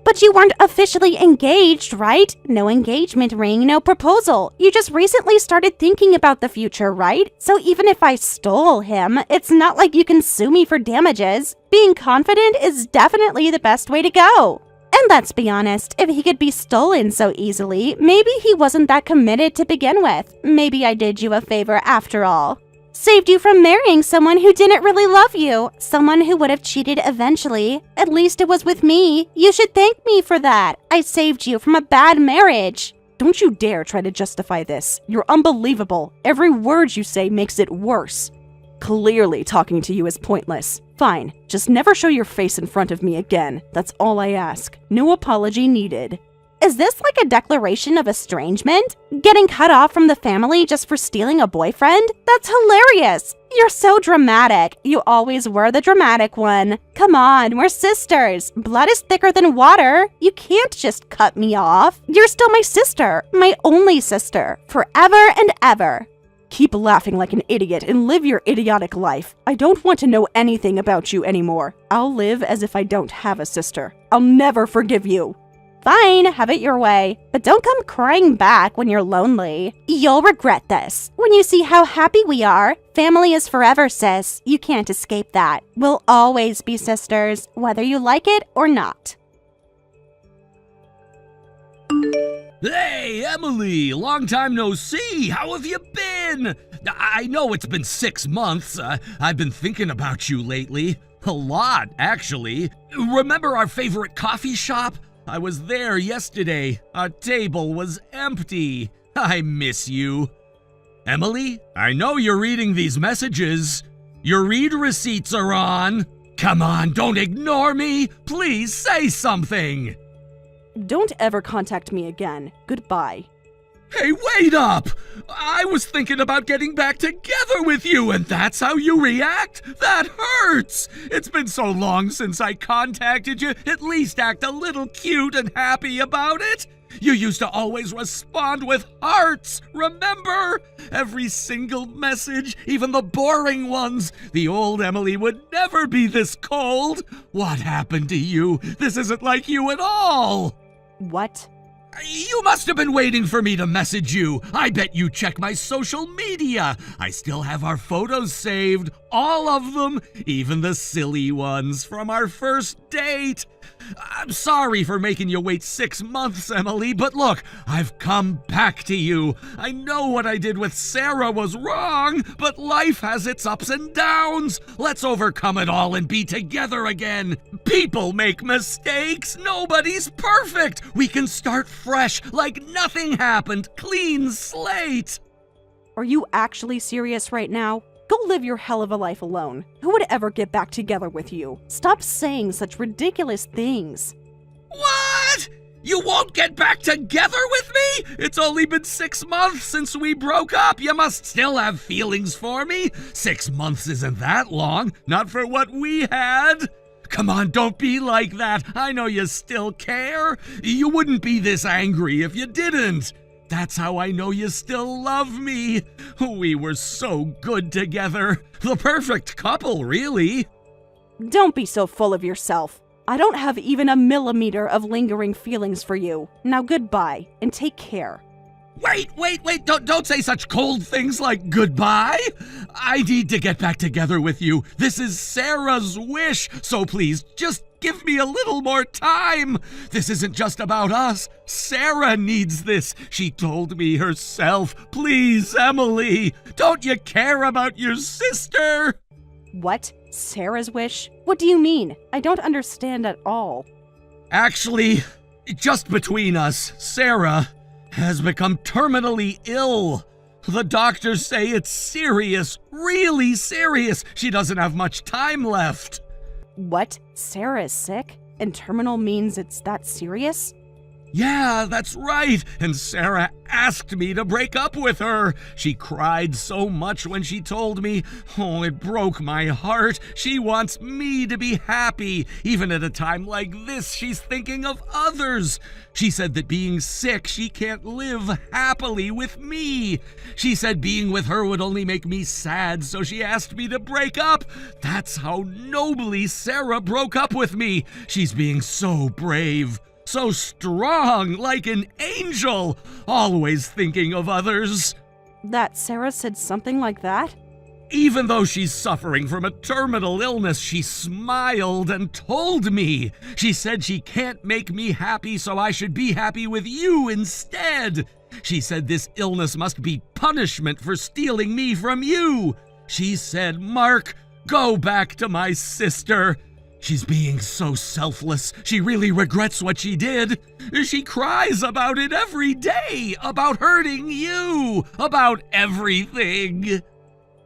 Speaker 1: But you weren't officially engaged, right? No engagement ring, no proposal. You just recently started thinking about the future, right? So even if I stole him, it's not like you can sue me for damages. Being confident is definitely the best way to go. And let's be honest, if he could be stolen so easily, maybe he wasn't that committed to begin with. Maybe I did you a favor after all. Saved you from marrying someone who didn't really love you. Someone who would have cheated eventually. At least it was with me. You should thank me for that. I saved you from a bad marriage.
Speaker 2: Don't you dare try to justify this. You're unbelievable. Every word you say makes it worse. Clearly, talking to you is pointless. Fine, just never show your face in front of me again. That's all I ask. No apology needed.
Speaker 1: Is this like a declaration of estrangement? Getting cut off from the family just for stealing a boyfriend? That's hilarious! You're so dramatic. You always were the dramatic one. Come on, we're sisters. Blood is thicker than water. You can't just cut me off. You're still my sister, my only sister, forever and ever.
Speaker 2: Keep laughing like an idiot and live your idiotic life. I don't want to know anything about you anymore. I'll live as if I don't have a sister. I'll never forgive you.
Speaker 1: Fine, have it your way. But don't come crying back when you're lonely. You'll regret this. When you see how happy we are, family is forever, sis. You can't escape that. We'll always be sisters, whether you like it or not.
Speaker 4: Hey, Emily! Long time no see! How have you been? I know it's been 6 months. I've been thinking about you lately. A lot, actually. Remember our favorite coffee shop? I was there yesterday. Our table was empty. I miss you. Emily, I know you're reading these messages. Your read receipts are on. Come on, don't ignore me. Please say something.
Speaker 2: Don't ever contact me again. Goodbye.
Speaker 4: Hey, wait up! I was thinking about getting back together with you, and that's how you react? That hurts! It's been so long since I contacted you. At least act a little cute and happy about it. You used to always respond with hearts, remember? Every single message, even the boring ones. The old Emily would never be this cold. What happened to you? This isn't like you at all.
Speaker 2: What?
Speaker 4: You must have been waiting for me to message you. I bet you check my social media. I still have our photos saved, all of them, even the silly ones from our first date. I'm sorry for making you wait 6 months, Emily, but look, I've come back to you. I know what I did with Sarah was wrong, but life has its ups and downs. Let's overcome it all and be together again. People make mistakes. Nobody's perfect. We can start fresh, like nothing happened. Clean slate.
Speaker 2: Are you actually serious right now? Go live your hell of a life alone. Who would ever get back together with you? Stop saying such ridiculous things.
Speaker 4: What? You won't get back together with me? It's only been 6 months since we broke up. You must still have feelings for me. 6 months isn't that long, not for what we had. Come on, don't be like that. I know you still care. You wouldn't be this angry if you didn't. That's how I know you still love me. We were so good together. The perfect couple, really.
Speaker 2: Don't be so full of yourself. I don't have even a millimeter of lingering feelings for you. Now goodbye, and take care.
Speaker 4: Wait, don't say such cold things like goodbye. I need to get back together with you. This is Sarah's wish, so please, just give me a little more time. This isn't just about us. Sarah needs this. She told me herself. Please, Emily, don't you care about your sister?
Speaker 2: What? Sarah's wish? What do you mean? I don't understand at all.
Speaker 4: Actually, just between us, Sarah has become terminally ill. The doctors say it's serious, really serious. She doesn't have much time left.
Speaker 2: What? Sarah is sick? And terminal means it's that serious?
Speaker 4: Yeah, that's right. And Sarah asked me to break up with her. She cried so much when she told me. Oh, it broke my heart. She wants me to be happy. Even at a time like this, she's thinking of others. She said that being sick, she can't live happily with me. She said being with her would only make me sad, so she asked me to break up. That's how nobly Sarah broke up with me. She's being so brave. So strong, like an angel, always thinking of others.
Speaker 2: That Sarah said something like that?
Speaker 4: Even though she's suffering from a terminal illness, she smiled and told me. She said she can't make me happy, so I should be happy with you instead. She said this illness must be punishment for stealing me from you. She said, Mark, go back to my sister. She's being so selfless. She really regrets what she did. She cries about it every day, about hurting you, about everything.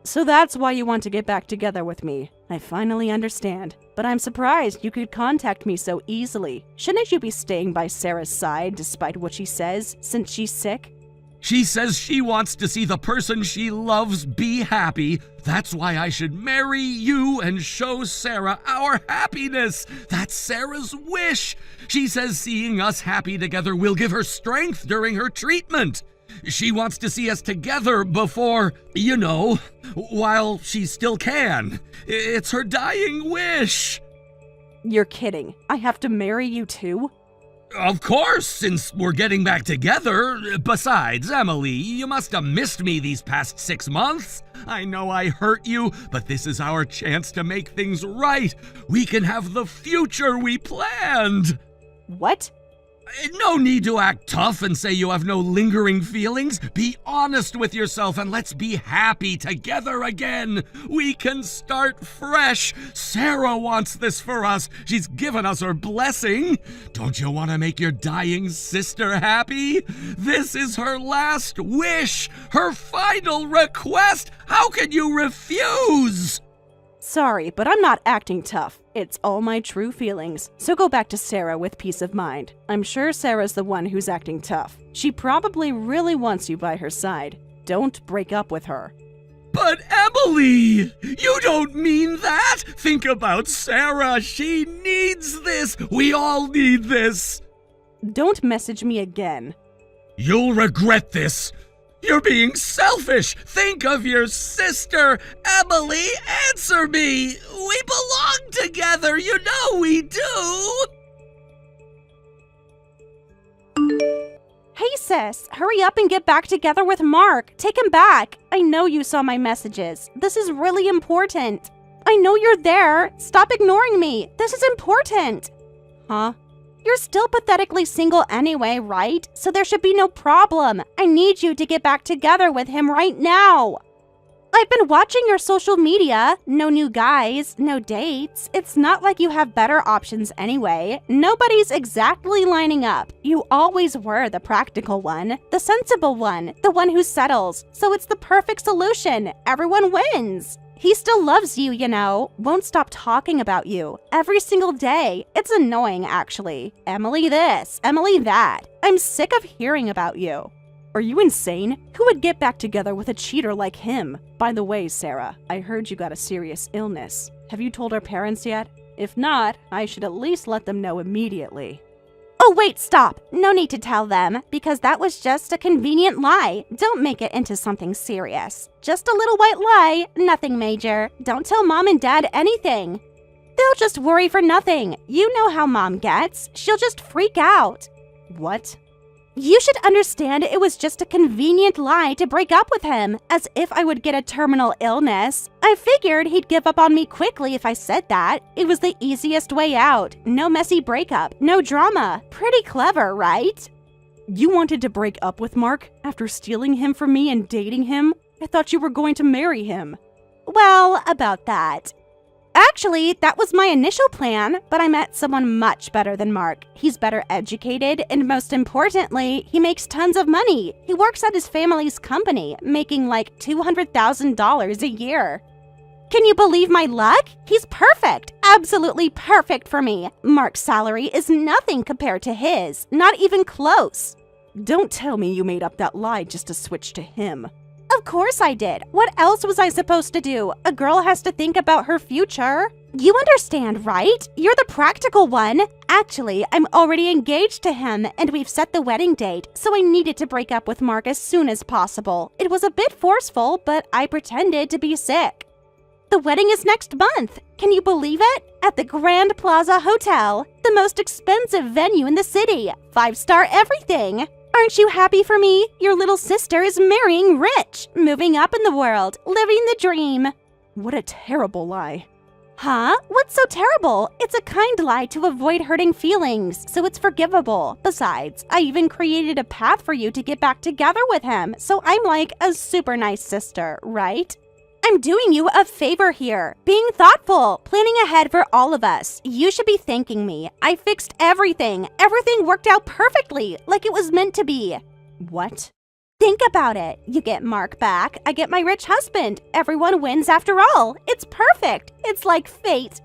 Speaker 2: So that's why you want to get back together with me. I finally understand. But I'm surprised you could contact me so easily. Shouldn't you be staying by Sarah's side despite what she says, since she's sick?
Speaker 4: She says she wants to see the person she loves be happy. That's why I should marry you and show Sarah our happiness. That's Sarah's wish. She says seeing us happy together will give her strength during her treatment. She wants to see us together before, while she still can. It's her dying wish.
Speaker 2: You're kidding. I have to marry you too?
Speaker 4: Of course, since we're getting back together. Besides, Emily, you must have missed me these past 6 months. I know I hurt you, but this is our chance to make things right. We can have the future we planned.
Speaker 2: What?
Speaker 4: No need to act tough and say you have no lingering feelings. Be honest with yourself and let's be happy together again. We can start fresh. Sarah wants this for us. She's given us her blessing. Don't you want to make your dying sister happy? This is her last wish, her final request. How can you refuse?
Speaker 2: Sorry, but I'm not acting tough. It's all my true feelings. So go back to Sarah with peace of mind. I'm sure Sarah's the one who's acting tough. She probably really wants you by her side. Don't break up with her.
Speaker 4: But Emily, you don't mean that. Think about Sarah. She needs this. We all need this.
Speaker 2: Don't message me again.
Speaker 4: You'll regret this. You're being selfish. Think of your sister. Emily, answer me. We belong together. You know we do.
Speaker 1: Hey sis, hurry up and get back together with Mark. Take him back. I know you saw my messages. This is really important. I know you're there. Stop ignoring me. This is important.
Speaker 2: Huh?
Speaker 1: You're still pathetically single anyway, right? So there should be no problem. I need you to get back together with him right now. I've been watching your social media. No new guys, no dates. It's not like you have better options anyway. Nobody's exactly lining up. You always were the practical one, the sensible one, the one who settles. So it's the perfect solution. Everyone wins. He still loves you, you know. Won't stop talking about you. Every single day. It's annoying, actually. Emily this, Emily that. I'm sick of hearing about you.
Speaker 2: Are you insane? Who would get back together with a cheater like him? By the way, Sarah, I heard you got a serious illness. Have you told our parents yet? If not, I should at least let them know immediately.
Speaker 1: Oh, wait, stop. No need to tell them, because that was just a convenient lie. Don't make it into something serious. Just a little white lie, nothing major. Don't tell Mom and Dad anything. They'll just worry for nothing. You know how Mom gets. She'll just freak out.
Speaker 2: What?
Speaker 1: You should understand it was just a convenient lie to break up with him, as if I would get a terminal illness. I figured he'd give up on me quickly if I said that. It was the easiest way out. No messy breakup, no drama. Pretty clever, right?
Speaker 2: You wanted to break up with Mark after stealing him from me and dating him? I thought you were going to marry him.
Speaker 1: Well, about that. Actually, that was my initial plan, but I met someone much better than Mark. He's better educated, and most importantly, he makes tons of money. He works at his family's company, making like $200,000 a year. Can you believe my luck? He's perfect, absolutely perfect for me. Mark's salary is nothing compared to his, not even close.
Speaker 2: Don't tell me you made up that lie just to switch to him.
Speaker 1: Of course I did. What else was I supposed to do? A girl has to think about her future. You understand, right? You're the practical one. Actually, I'm already engaged to him, and we've set the wedding date, so I needed to break up with Mark as soon as possible. It was a bit forceful, but I pretended to be sick. The wedding is next month. Can you believe it? At the Grand Plaza Hotel, the most expensive venue in the city. 5-star everything. Aren't you happy for me? Your little sister is marrying rich, moving up in the world, living the dream.
Speaker 2: What a terrible lie.
Speaker 1: Huh? What's so terrible? It's a kind lie to avoid hurting feelings, so it's forgivable. Besides, I even created a path for you to get back together with him, so I'm like a super nice sister, right? I'm doing you a favor here, being thoughtful, planning ahead for all of us. You should be thanking me. I fixed everything. Everything worked out perfectly, like it was meant to be.
Speaker 2: What?
Speaker 1: Think about it. You get Mark back, I get my rich husband. Everyone wins after all. It's perfect. It's like fate.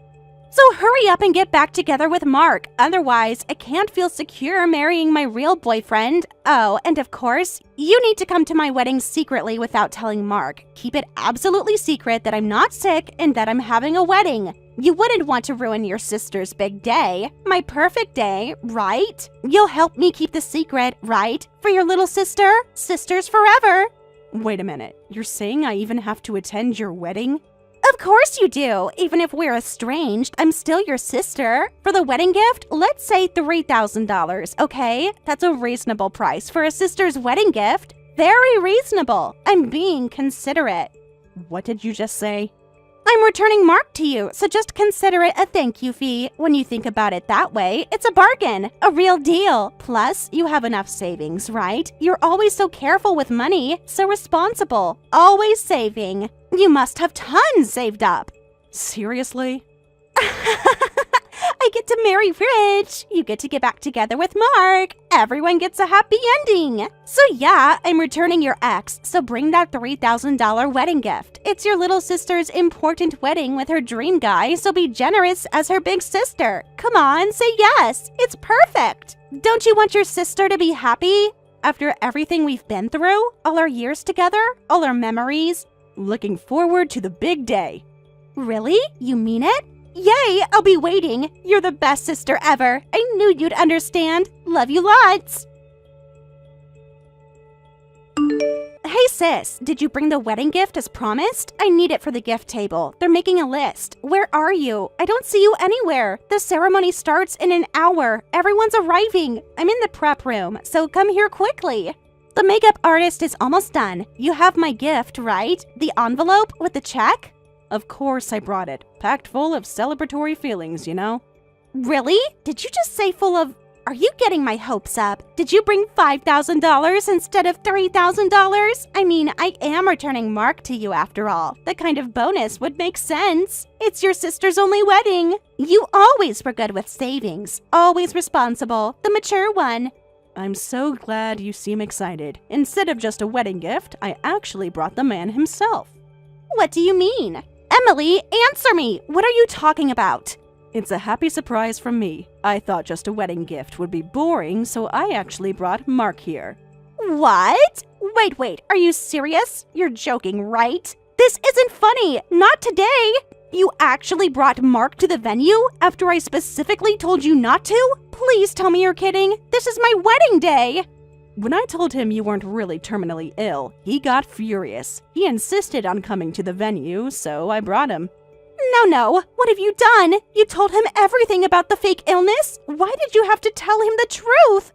Speaker 1: So hurry up and get back together with Mark. Otherwise, I can't feel secure marrying my real boyfriend. Oh, and of course, you need to come to my wedding secretly without telling Mark. Keep it absolutely secret that I'm not sick and that I'm having a wedding. You wouldn't want to ruin your sister's big day. My perfect day, right? You'll help me keep the secret, right? For your little sister? Sisters forever.
Speaker 2: Wait a minute. You're saying I even have to attend your wedding?
Speaker 1: Of course you do. Even if we're estranged, I'm still your sister. For the wedding gift, let's say $3,000, okay? That's a reasonable price for a sister's wedding gift. Very reasonable. I'm being considerate.
Speaker 2: What did you just say?
Speaker 1: I'm returning Mark to you, so just consider it a thank you fee. When you think about it that way, it's a bargain, a real deal. Plus, you have enough savings, right? You're always so careful with money, so responsible, always saving. You must have tons saved up.
Speaker 2: Seriously?
Speaker 1: I get to marry rich. You get to get back together with Mark. Everyone gets a happy ending. So yeah, I'm returning your ex, so bring that $3,000 wedding gift. It's your little sister's important wedding with her dream guy, so be generous as her big sister. Come on, say yes. It's perfect. Don't you want your sister to be happy? After everything we've been through, all our years together, all our memories.
Speaker 2: Looking forward to the big day.
Speaker 1: Really? You mean it? Yay, I'll be waiting. You're the best sister ever. I knew you'd understand. Love you lots. Hey sis, did you bring the wedding gift as promised? I need it for the gift table. They're making a list. Where are you? I don't see you anywhere. The ceremony starts in an hour. Everyone's arriving. I'm in the prep room, so come here quickly. The makeup artist is almost done. You have my gift, right? The envelope with the check?
Speaker 2: Of course I brought it. Packed full of celebratory feelings, you know?
Speaker 1: Really? Did you just say full of... Are you getting my hopes up? Did you bring $5,000 instead of $3,000? I mean, I am returning Mark to you after all. That kind of bonus would make sense. It's your sister's only wedding. You always were good with savings. Always responsible. The mature one.
Speaker 2: I'm so glad you seem excited. Instead of just a wedding gift, I actually brought the man himself.
Speaker 1: What do you mean? Emily, answer me! What are you talking about?
Speaker 2: It's a happy surprise from me. I thought just a wedding gift would be boring, so I actually brought Mark here.
Speaker 1: What? Wait, are you serious? You're joking, right? This isn't funny. Not today. You actually brought Mark to the venue after I specifically told you not to? Please tell me you're kidding. This is my wedding day.
Speaker 2: When I told him you weren't really terminally ill, he got furious. He insisted on coming to the venue, so I brought him.
Speaker 1: No. What have you done? You told him everything about the fake illness? Why did you have to tell him the truth?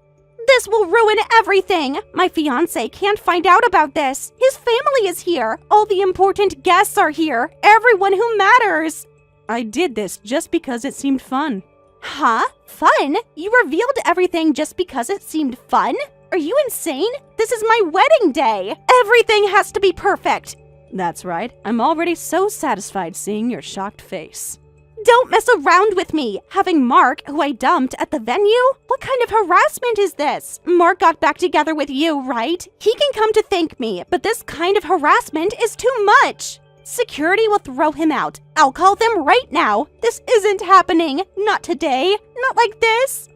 Speaker 1: This will ruin everything. My fiancé can't find out about this. His family is here. All the important guests are here. Everyone who matters.
Speaker 2: I did this just because it seemed fun.
Speaker 1: Huh? Fun? You revealed everything just because it seemed fun? Are you insane? This is my wedding day. Everything has to be perfect.
Speaker 2: That's right. I'm already so satisfied seeing your shocked face.
Speaker 1: Don't mess around with me. Having Mark, who I dumped at the venue? What kind of harassment is this? Mark got back together with you, right? He can come to thank me, but this kind of harassment is too much. Security will throw him out. I'll call them right now. This isn't happening. Not today. Not like this.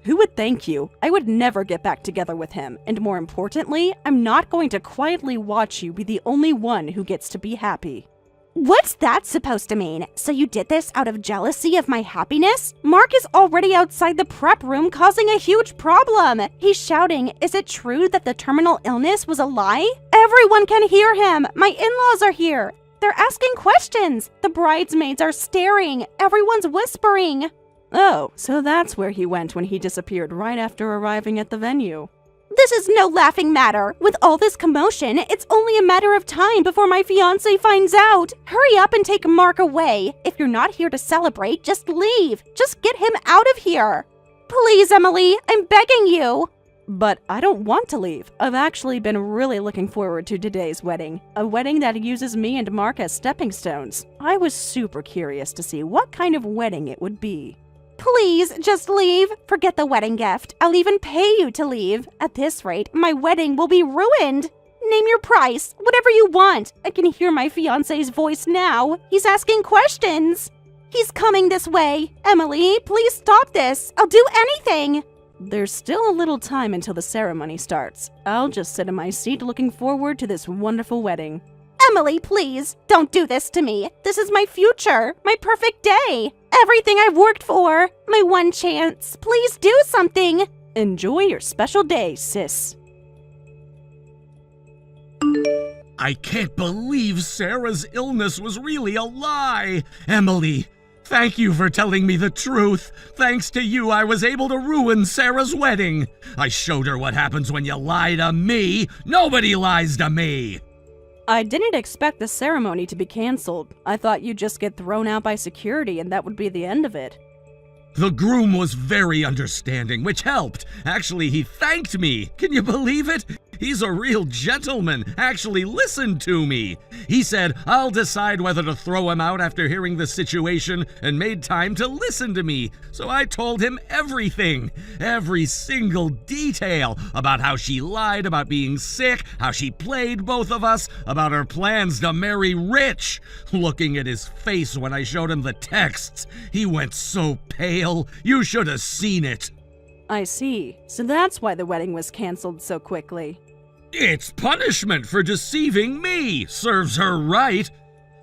Speaker 2: Who would thank you? I would never get back together with him. And more importantly, I'm not going to quietly watch you be the only one who gets to be happy.
Speaker 1: What's that supposed to mean? So you did this out of jealousy of my happiness? Mark is already outside the prep room causing a huge problem. He's shouting, is it true that the terminal illness was a lie? Everyone can hear him. My in-laws are here. They're asking questions. The bridesmaids are staring. Everyone's whispering.
Speaker 2: Oh, so that's where he went when he disappeared right after arriving at the venue.
Speaker 1: This is no laughing matter. With all this commotion, it's only a matter of time before my fiancé finds out. Hurry up and take Mark away. If you're not here to celebrate, just leave. Just get him out of here. Please, Emily, I'm begging you.
Speaker 2: But I don't want to leave. I've actually been really looking forward to today's wedding. A wedding that uses me and Mark as stepping stones. I was super curious to see what kind of wedding it would be.
Speaker 1: Please, just leave. Forget the wedding gift. I'll even pay you to leave. At this rate, my wedding will be ruined. Name your price, whatever you want. I can hear my fiancé's voice now. He's asking questions. He's coming this way. Emily, please stop this. I'll do anything.
Speaker 2: There's still a little time until the ceremony starts. I'll just sit in my seat looking forward to this wonderful wedding.
Speaker 1: Emily, please, don't do this to me. This is my future, my perfect day. Everything I've worked for, my one chance. Please do something.
Speaker 2: Enjoy your special day, sis.
Speaker 4: I can't believe Sarah's illness was really a lie. Emily, thank you for telling me the truth. Thanks to you, I was able to ruin Sarah's wedding. I showed her what happens when you lie to me. Nobody lies to me.
Speaker 2: I didn't expect the ceremony to be canceled. I thought you'd just get thrown out by security and that would be the end of it.
Speaker 4: The groom was very understanding, which helped. Actually, he thanked me. Can you believe it? He's a real gentleman. Actually listened to me. He said, I'll decide whether to throw him out after hearing the situation, and made time to listen to me. So I told him everything. Every single detail about how she lied about being sick, how she played both of us, about her plans to marry Rich. Looking at his face when I showed him the texts, he went so pale. You should have seen it.
Speaker 2: I see. So that's why the wedding was canceled so quickly.
Speaker 4: It's punishment for deceiving me. Serves her right.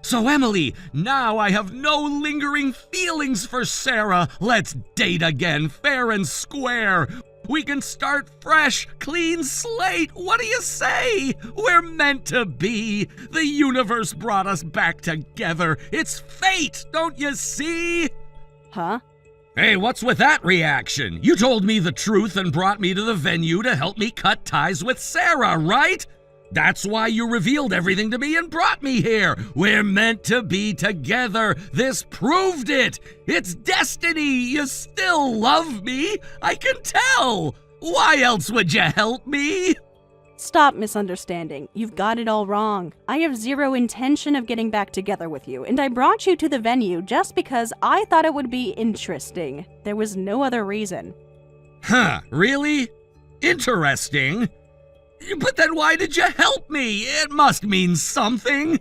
Speaker 4: So, Emily, now I have no lingering feelings for Sarah. Let's date again, fair and square. We can start fresh, clean slate. What do you say? We're meant to be. The universe brought us back together. It's fate, don't you see?
Speaker 2: Huh?
Speaker 4: Hey, what's with that reaction? You told me the truth and brought me to the venue to help me cut ties with Sarah, right? That's why you revealed everything to me and brought me here. We're meant to be together. This proved it. It's destiny. You still love me. I can tell. Why else would you help me?
Speaker 2: Stop misunderstanding. You've got it all wrong. I have zero intention of getting back together with you, and I brought you to the venue just because I thought it would be interesting. There was no other reason.
Speaker 4: Huh, really? Interesting. But then why did you help me? It must mean something.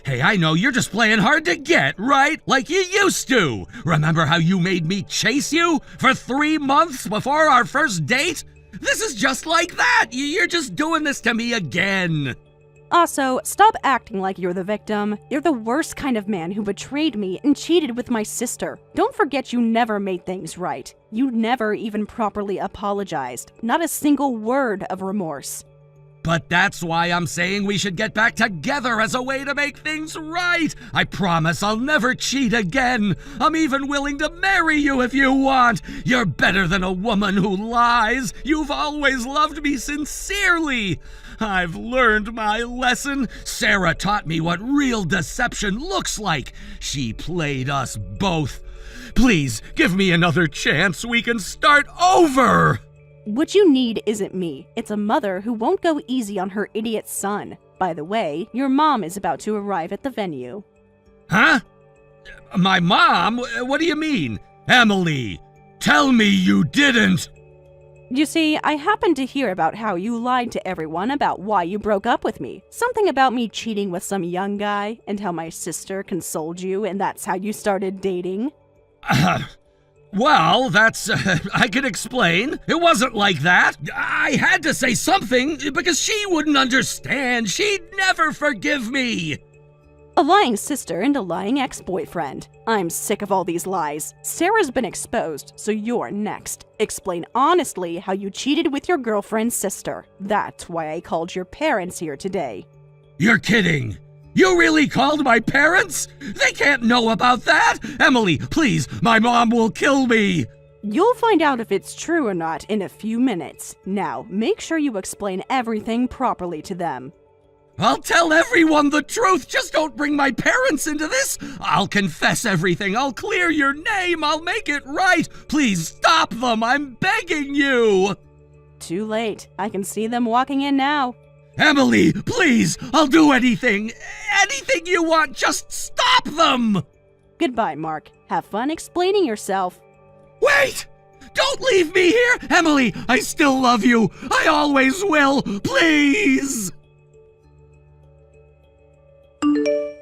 Speaker 4: Hey, I know you're just playing hard to get, right? Like you used to. Remember how you made me chase you for 3 months before our first date? This is just like that. You're just doing this to me again.
Speaker 2: Also, stop acting like you're the victim. You're the worst kind of man who betrayed me and cheated with my sister. Don't forget you never made things right. You never even properly apologized. Not a single word of remorse.
Speaker 4: But that's why I'm saying we should get back together as a way to make things right. I promise I'll never cheat again. I'm even willing to marry you if you want. You're better than a woman who lies. You've always loved me sincerely. I've learned my lesson. Sarah taught me what real deception looks like. She played us both. Please, give me another chance. We can start over.
Speaker 2: What you need isn't me. It's a mother who won't go easy on her idiot son. By the way, your mom is about to arrive at the venue.
Speaker 4: Huh? My mom? What do you mean? Emily, tell me you didn't.
Speaker 2: You see, I happened to hear about how you lied to everyone about why you broke up with me. Something about me cheating with some young guy, and how my sister consoled you, and that's how you started dating.
Speaker 4: Well, that's, I can explain. It wasn't like that. I had to say something because she wouldn't understand. She'd never forgive me.
Speaker 2: A lying sister and a lying ex-boyfriend. I'm sick of all these lies. Sarah's been exposed, so you're next. Explain honestly how you cheated with your girlfriend's sister. That's why I called your parents here today.
Speaker 4: You're kidding. You really called my parents? They can't know about that. Emily, please, my mom will kill me.
Speaker 2: You'll find out if it's true or not in a few minutes. Now, make sure you explain everything properly to them.
Speaker 4: I'll tell everyone the truth. Just don't bring my parents into this. I'll confess everything. I'll clear your name. I'll make it right. Please stop them. I'm begging you.
Speaker 2: Too late. I can see them walking in now.
Speaker 4: Emily, please. I'll do anything. Anything you want. Just stop them.
Speaker 2: Goodbye, Mark. Have fun explaining yourself.
Speaker 4: Wait! Don't leave me here! Emily, I still love you. I always will. Please!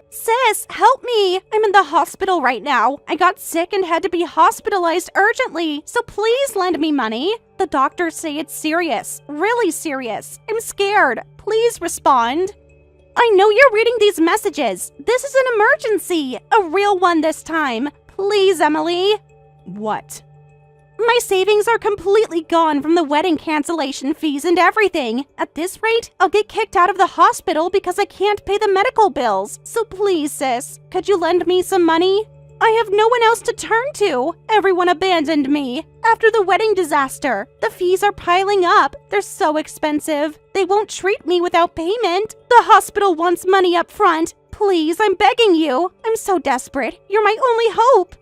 Speaker 1: Sis, help me! I'm in the hospital right now. I got sick and had to be hospitalized urgently, so please lend me money. The doctors say it's serious, really serious. I'm scared. Please respond. I know you're reading these messages. This is an emergency, a real one this time. Please, Emily.
Speaker 2: What?
Speaker 1: My savings are completely gone from the wedding cancellation fees and everything. At this rate, I'll get kicked out of the hospital because I can't pay the medical bills. So please, sis, could you lend me some money? I have no one else to turn to. Everyone abandoned me. After the wedding disaster, the fees are piling up. They're so expensive. They won't treat me without payment. The hospital wants money up front. Please, I'm begging you. I'm so desperate. You're my only hope.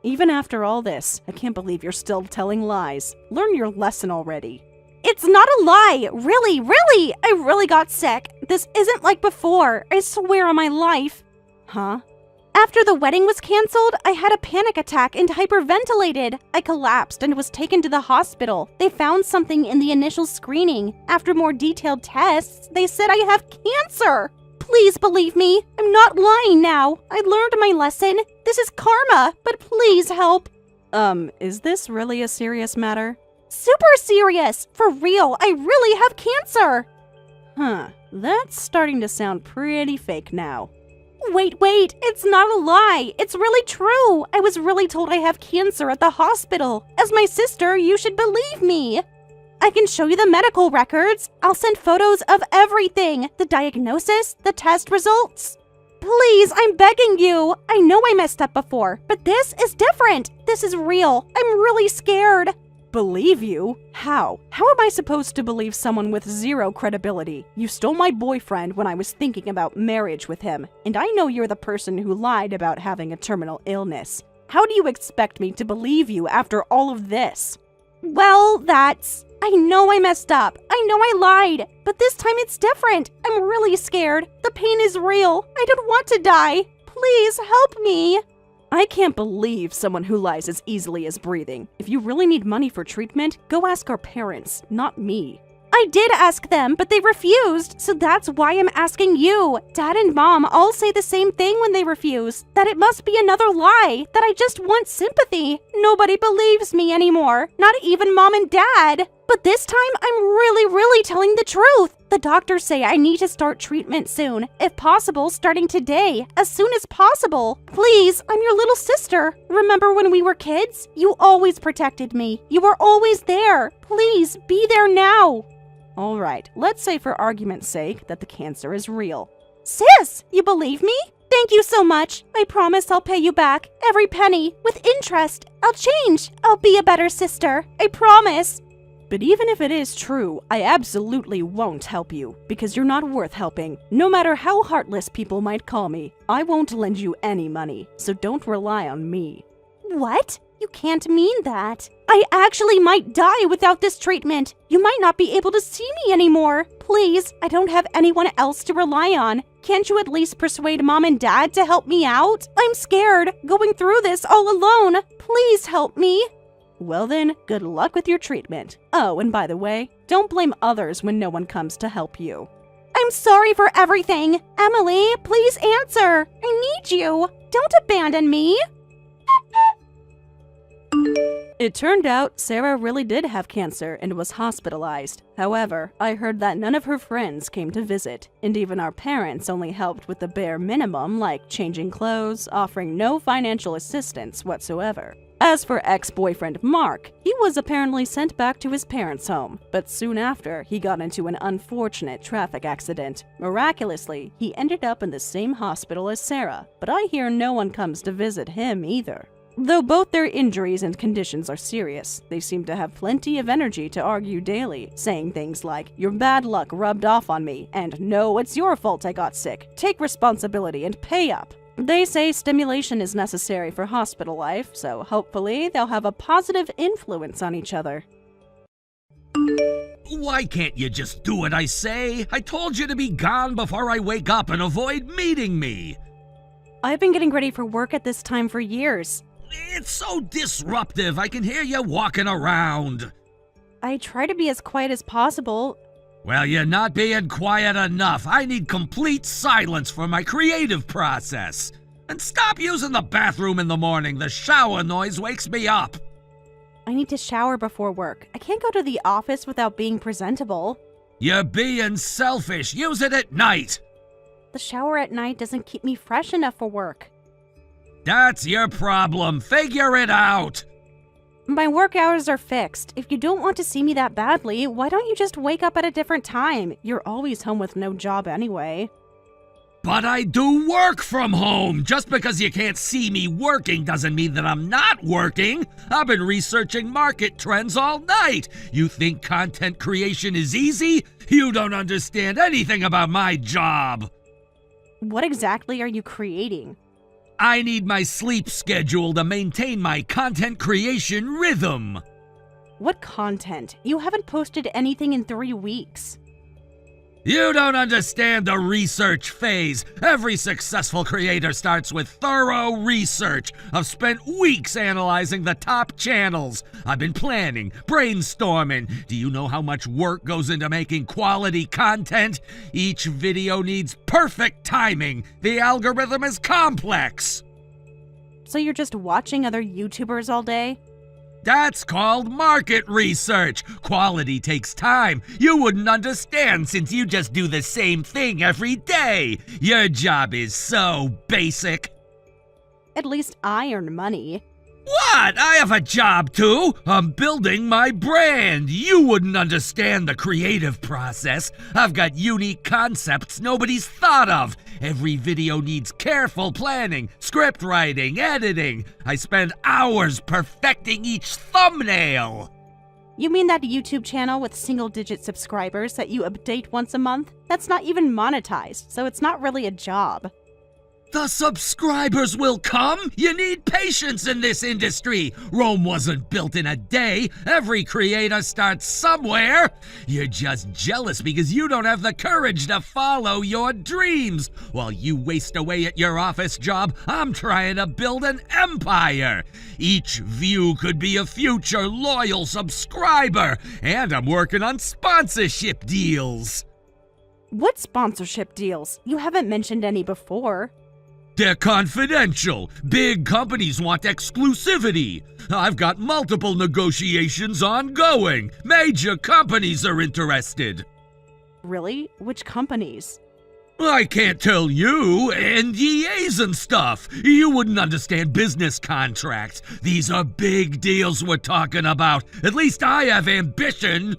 Speaker 2: Even after all this, I can't believe you're still telling lies. Learn your lesson already.
Speaker 1: It's not a lie. Really, really. I really got sick. This isn't like before. I swear on my life.
Speaker 2: Huh?
Speaker 1: After the wedding was canceled, I had a panic attack and hyperventilated. I collapsed and was taken to the hospital. They found something in the initial screening. After more detailed tests, they said I have cancer. Please believe me. I'm not lying now. I learned my lesson. This is karma, but please help.
Speaker 2: Is this really a serious matter?
Speaker 1: Super serious. For real, I really have cancer.
Speaker 2: Huh. That's starting to sound pretty fake now.
Speaker 1: Wait, it's not a lie. It's really true. I was really told I have cancer at the hospital. As my sister, you should believe me. I can show you the medical records. I'll send photos of everything. The diagnosis, the test results. Please, I'm begging you. I know I messed up before, but this is different. This is real. I'm really scared.
Speaker 2: Believe you? How? How am I supposed to believe someone with zero credibility? You stole my boyfriend when I was thinking about marriage with him, and I know you're the person who lied about having a terminal illness. How do you expect me to believe you after all of this?
Speaker 1: Well, I know I messed up. I know I lied. But this time it's different. I'm really scared. The pain is real. I don't want to die. Please help me.
Speaker 2: I can't believe someone who lies as easily as breathing. If you really need money for treatment, go ask our parents, not me.
Speaker 1: I did ask them, but they refused, so that's why I'm asking you. Dad and Mom all say the same thing when they refuse, that it must be another lie, that I just want sympathy. Nobody believes me anymore, not even Mom and Dad. But this time, I'm really telling the truth. The doctors say I need to start treatment soon, if possible, starting today, as soon as possible. Please, I'm your little sister. Remember when we were kids? You always protected me. You were always there. Please, be there now.
Speaker 2: All right, let's say for argument's sake that the cancer is real.
Speaker 1: Sis, you believe me? Thank you so much. I promise I'll pay you back, every penny, with interest. I'll change. I'll be a better sister. I promise.
Speaker 2: But even if it is true, I absolutely won't help you, because you're not worth helping. No matter how heartless people might call me, I won't lend you any money, so don't rely on me.
Speaker 1: What? You can't mean that. I actually might die without this treatment. You might not be able to see me anymore. Please, I don't have anyone else to rely on. Can't you at least persuade Mom and Dad to help me out? I'm scared, going through this all alone. Please help me.
Speaker 2: Well then, good luck with your treatment. Oh, and by the way, don't blame others when no one comes to help you.
Speaker 1: I'm sorry for everything. Emily, please answer. I need you. Don't abandon me.
Speaker 2: It turned out Sarah really did have cancer and was hospitalized. However, I heard that none of her friends came to visit, and even our parents only helped with the bare minimum like changing clothes, offering no financial assistance whatsoever. As for ex-boyfriend Mark, he was apparently sent back to his parents' home, but soon after, he got into an unfortunate traffic accident. Miraculously, he ended up in the same hospital as Sarah, but I hear no one comes to visit him either. Though both their injuries and conditions are serious, they seem to have plenty of energy to argue daily, saying things like, "Your bad luck rubbed off on me," and "No, it's your fault I got sick. Take responsibility and pay up." They say stimulation is necessary for hospital life, so hopefully they'll have a positive influence on each other.
Speaker 4: Why can't you just do what I say? I told you to be gone before I wake up and avoid meeting me.
Speaker 1: I've been getting ready for work at this time for years.
Speaker 4: It's so disruptive. I can hear you walking around.
Speaker 1: I try to be as quiet as possible.
Speaker 4: Well, you're not being quiet enough. I need complete silence for my creative process. And stop using the bathroom in the morning. The shower noise wakes me up.
Speaker 1: I need to shower before work. I can't go to the office without being presentable.
Speaker 4: You're being selfish. Use it at night.
Speaker 1: The shower at night doesn't keep me fresh enough for work.
Speaker 4: That's your problem. Figure it out.
Speaker 1: My work hours are fixed. If you don't want to see me that badly, why don't you just wake up at a different time? You're always home with no job anyway.
Speaker 4: But I do work from home. Just because you can't see me working doesn't mean that I'm not working. I've been researching market trends all night. You think content creation is easy? You don't understand anything about my job.
Speaker 1: What exactly are you creating?
Speaker 4: I need my sleep schedule to maintain my content creation rhythm.
Speaker 1: What content? You haven't posted anything in 3 weeks.
Speaker 4: You don't understand the research phase. Every successful creator starts with thorough research. I've spent weeks analyzing the top channels. I've been planning, brainstorming. Do you know how much work goes into making quality content? Each video needs perfect timing. The algorithm is complex.
Speaker 1: So you're just watching other YouTubers all day?
Speaker 4: That's called market research. Quality takes time. You wouldn't understand since you just do the same thing every day. Your job is so basic.
Speaker 1: At least I earn money.
Speaker 4: What? I have a job too. I'm building my brand. You wouldn't understand the creative process. I've got unique concepts nobody's thought of. Every video needs careful planning, script writing, editing. I spend hours perfecting each thumbnail.
Speaker 1: You mean that YouTube channel with single-digit subscribers that you update once a month? That's not even monetized, so it's not really a job.
Speaker 4: The subscribers will come. You need patience in this industry. Rome wasn't built in a day. Every creator starts somewhere. You're just jealous because you don't have the courage to follow your dreams. While you waste away at your office job, I'm trying to build an empire. Each view could be a future loyal subscriber. And I'm working on sponsorship deals.
Speaker 1: What sponsorship deals? You haven't mentioned any before.
Speaker 4: They're confidential. Big companies want exclusivity. I've got multiple negotiations ongoing. Major companies are interested.
Speaker 1: Really? Which companies?
Speaker 4: I can't tell you. NDAs and stuff. You wouldn't understand business contracts. These are big deals we're talking about. At least I have ambition.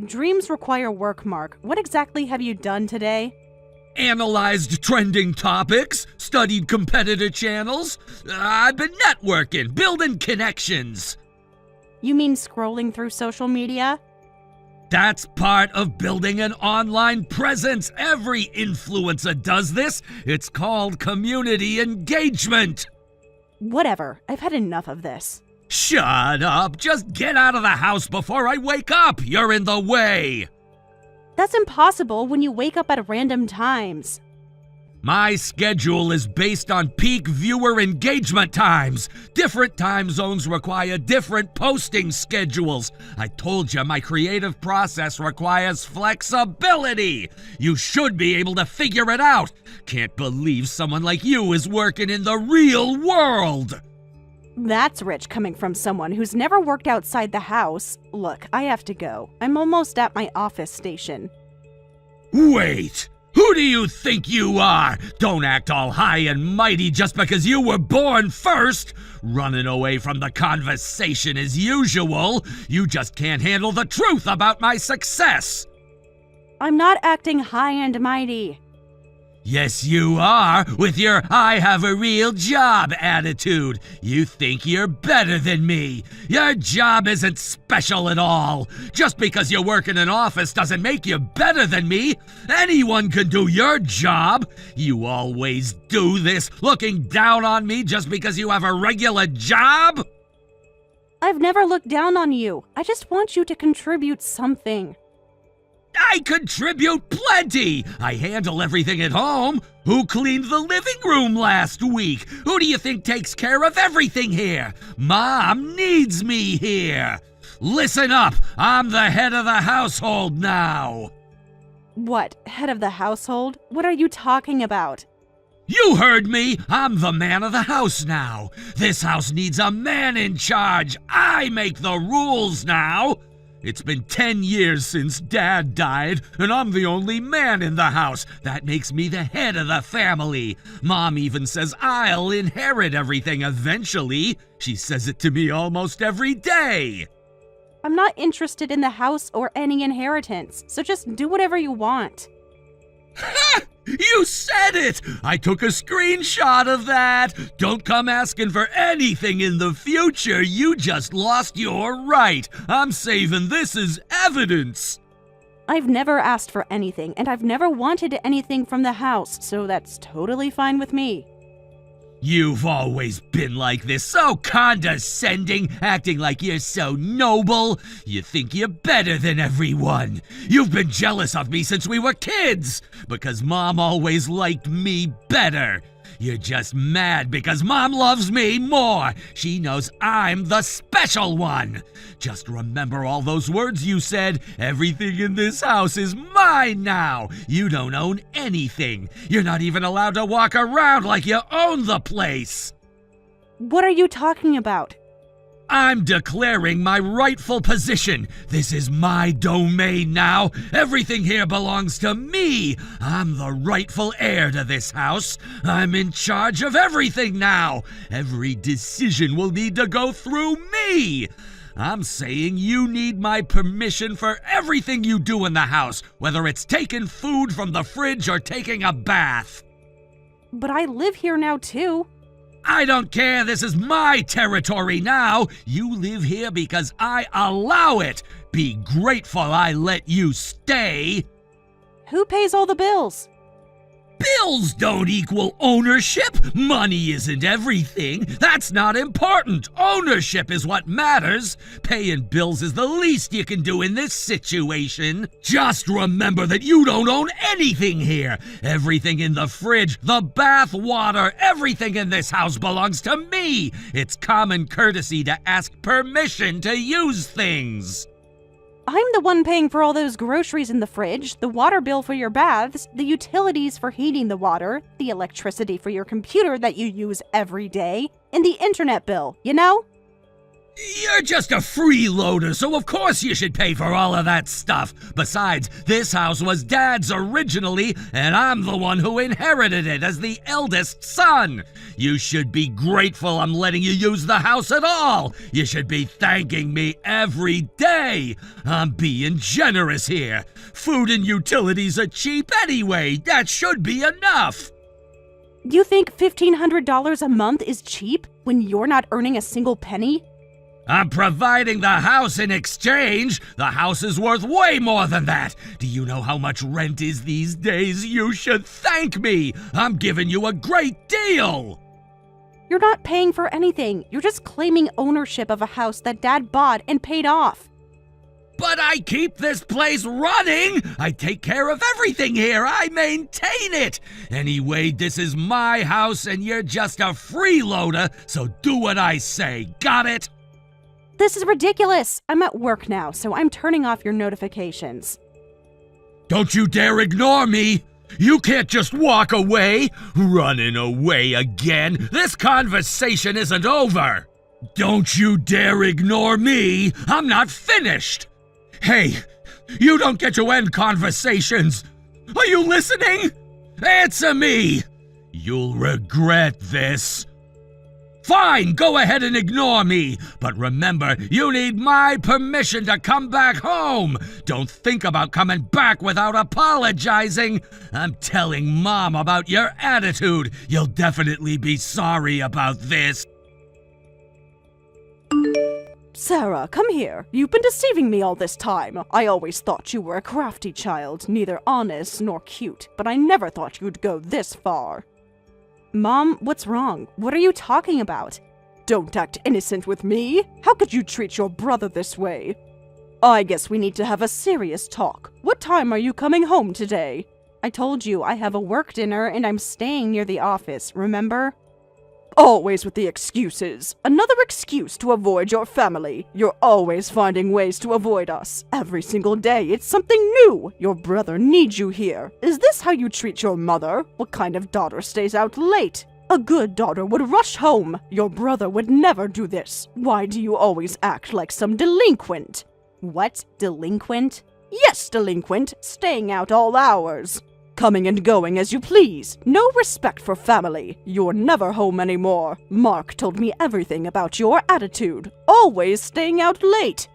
Speaker 1: Dreams require work, Mark. What exactly have you done today?
Speaker 4: Analyzed trending topics, studied competitor channels. I've been networking, building connections.
Speaker 1: You mean scrolling through social media?
Speaker 4: That's part of building an online presence. Every influencer does this. It's called community engagement.
Speaker 1: Whatever. I've had enough of this.
Speaker 4: Shut up. Just get out of the house before I wake up. You're in the way.
Speaker 1: That's impossible when you wake up at random times.
Speaker 4: My schedule is based on peak viewer engagement times. Different time zones require different posting schedules. I told you my creative process requires flexibility. You should be able to figure it out. Can't believe someone like you is working in the real world.
Speaker 1: That's rich coming from someone who's never worked outside the house. Look, I have to go. I'm almost at my office station.
Speaker 4: Wait! Who do you think you are? Don't act all high and mighty just because you were born first. Running away from the conversation as usual. You just can't handle the truth about my success.
Speaker 1: I'm not acting high and mighty.
Speaker 4: Yes, you are, with your I have a real job attitude. You think you're better than me. Your job isn't special at all. Just because you work in an office doesn't make you better than me. Anyone can do your job. You always do this, looking down on me just because you have a regular job?
Speaker 1: I've never looked down on you. I just want you to contribute something.
Speaker 4: I contribute plenty. I handle everything at home. Who cleaned the living room last week? Who do you think takes care of everything here? Mom needs me here. Listen up. I'm the head of the household now.
Speaker 1: What, head of the household? What are you talking about?
Speaker 4: You heard me. I'm the man of the house now. This house needs a man in charge. I make the rules now. It's been 10 years since Dad died, and I'm the only man in the house. That makes me the head of the family. Mom even says I'll inherit everything eventually. She says it to me almost every day.
Speaker 1: I'm not interested in the house or any inheritance, so just do whatever you want.
Speaker 4: Ha! You said it! I took a screenshot of that. Don't come asking for anything in the future. You just lost your right. I'm saving this as evidence.
Speaker 1: I've never asked for anything, and I've never wanted anything from the house, so that's totally fine with me.
Speaker 4: You've always been like this, so condescending, acting like you're so noble. You think you're better than everyone. You've been jealous of me since we were kids, because Mom always liked me better. You're just mad because Mom loves me more. She knows I'm the special one. Just remember all those words you said. Everything in this house is mine now. You don't own anything. You're not even allowed to walk around like you own the place.
Speaker 1: What are you talking about?
Speaker 4: I'm declaring my rightful position. This is my domain now. Everything here belongs to me. I'm the rightful heir to this house. I'm in charge of everything now. Every decision will need to go through me. I'm saying you need my permission for everything you do in the house, whether it's taking food from the fridge or taking a bath.
Speaker 2: But I live here now, too.
Speaker 4: I don't care. This is my territory now. You live here because I allow it. Be grateful I let you stay.
Speaker 2: Who pays all the bills?
Speaker 4: Bills don't equal ownership. Money isn't everything. That's not important. Ownership is what matters. Paying bills is the least you can do in this situation. Just remember that you don't own anything here. Everything in the fridge, the bath water, everything in this house belongs to me. It's common courtesy to ask permission to use things.
Speaker 2: I'm the one paying for all those groceries in the fridge, the water bill for your baths, the utilities for heating the water, the electricity for your computer that you use every day, and the internet bill, you know?
Speaker 4: You're just a freeloader, so of course you should pay for all of that stuff. Besides, this house was Dad's originally, and I'm the one who inherited it as the eldest son. You should be grateful I'm letting you use the house at all. You should be thanking me every day. I'm being generous here. Food and utilities are cheap anyway. That should be enough.
Speaker 2: You think $1,500 a month is cheap when you're not earning a single penny?
Speaker 4: I'm providing the house in exchange. The house is worth way more than that. Do you know how much rent is these days? You should thank me. I'm giving you a great deal.
Speaker 2: You're not paying for anything. You're just claiming ownership of a house that Dad bought and paid off.
Speaker 4: But I keep this place running. I take care of everything here. I maintain it. Anyway, this is my house and you're just a freeloader, so do what I say. Got it?
Speaker 2: This is ridiculous. I'm at work now, so I'm turning off your notifications.
Speaker 4: Don't you dare ignore me! You can't just walk away! Running away again! This conversation isn't over! Don't you dare ignore me! I'm not finished! Hey, you don't get to end conversations! Are you listening? Answer me! You'll regret this. Fine, go ahead and ignore me, but remember, you need my permission to come back home. Don't think about coming back without apologizing. I'm telling Mom about your attitude. You'll definitely be sorry about this.
Speaker 2: Sarah, come here. You've been deceiving me all this time. I always thought you were a crafty child, neither honest nor cute, but I never thought you'd go this far. Mom, what's wrong? What are you talking about? Don't act innocent with me. How could you treat your brother this way? I guess we need to have a serious talk. What time are you coming home today? I told you I have a work dinner and I'm staying near the office, remember? Always with the excuses. Another excuse to avoid your family. You're always finding ways to avoid us. Every single day, it's something new. Your brother needs you here. Is this how you treat your mother? What kind of daughter stays out late? A good daughter would rush home. Your brother would never do this. Why do you always act like some delinquent?
Speaker 1: What? Delinquent?
Speaker 2: Yes, delinquent. Staying out all hours. Coming and going as you please. No respect for family. You're never home anymore. Mark told me everything about your attitude. Always staying out late.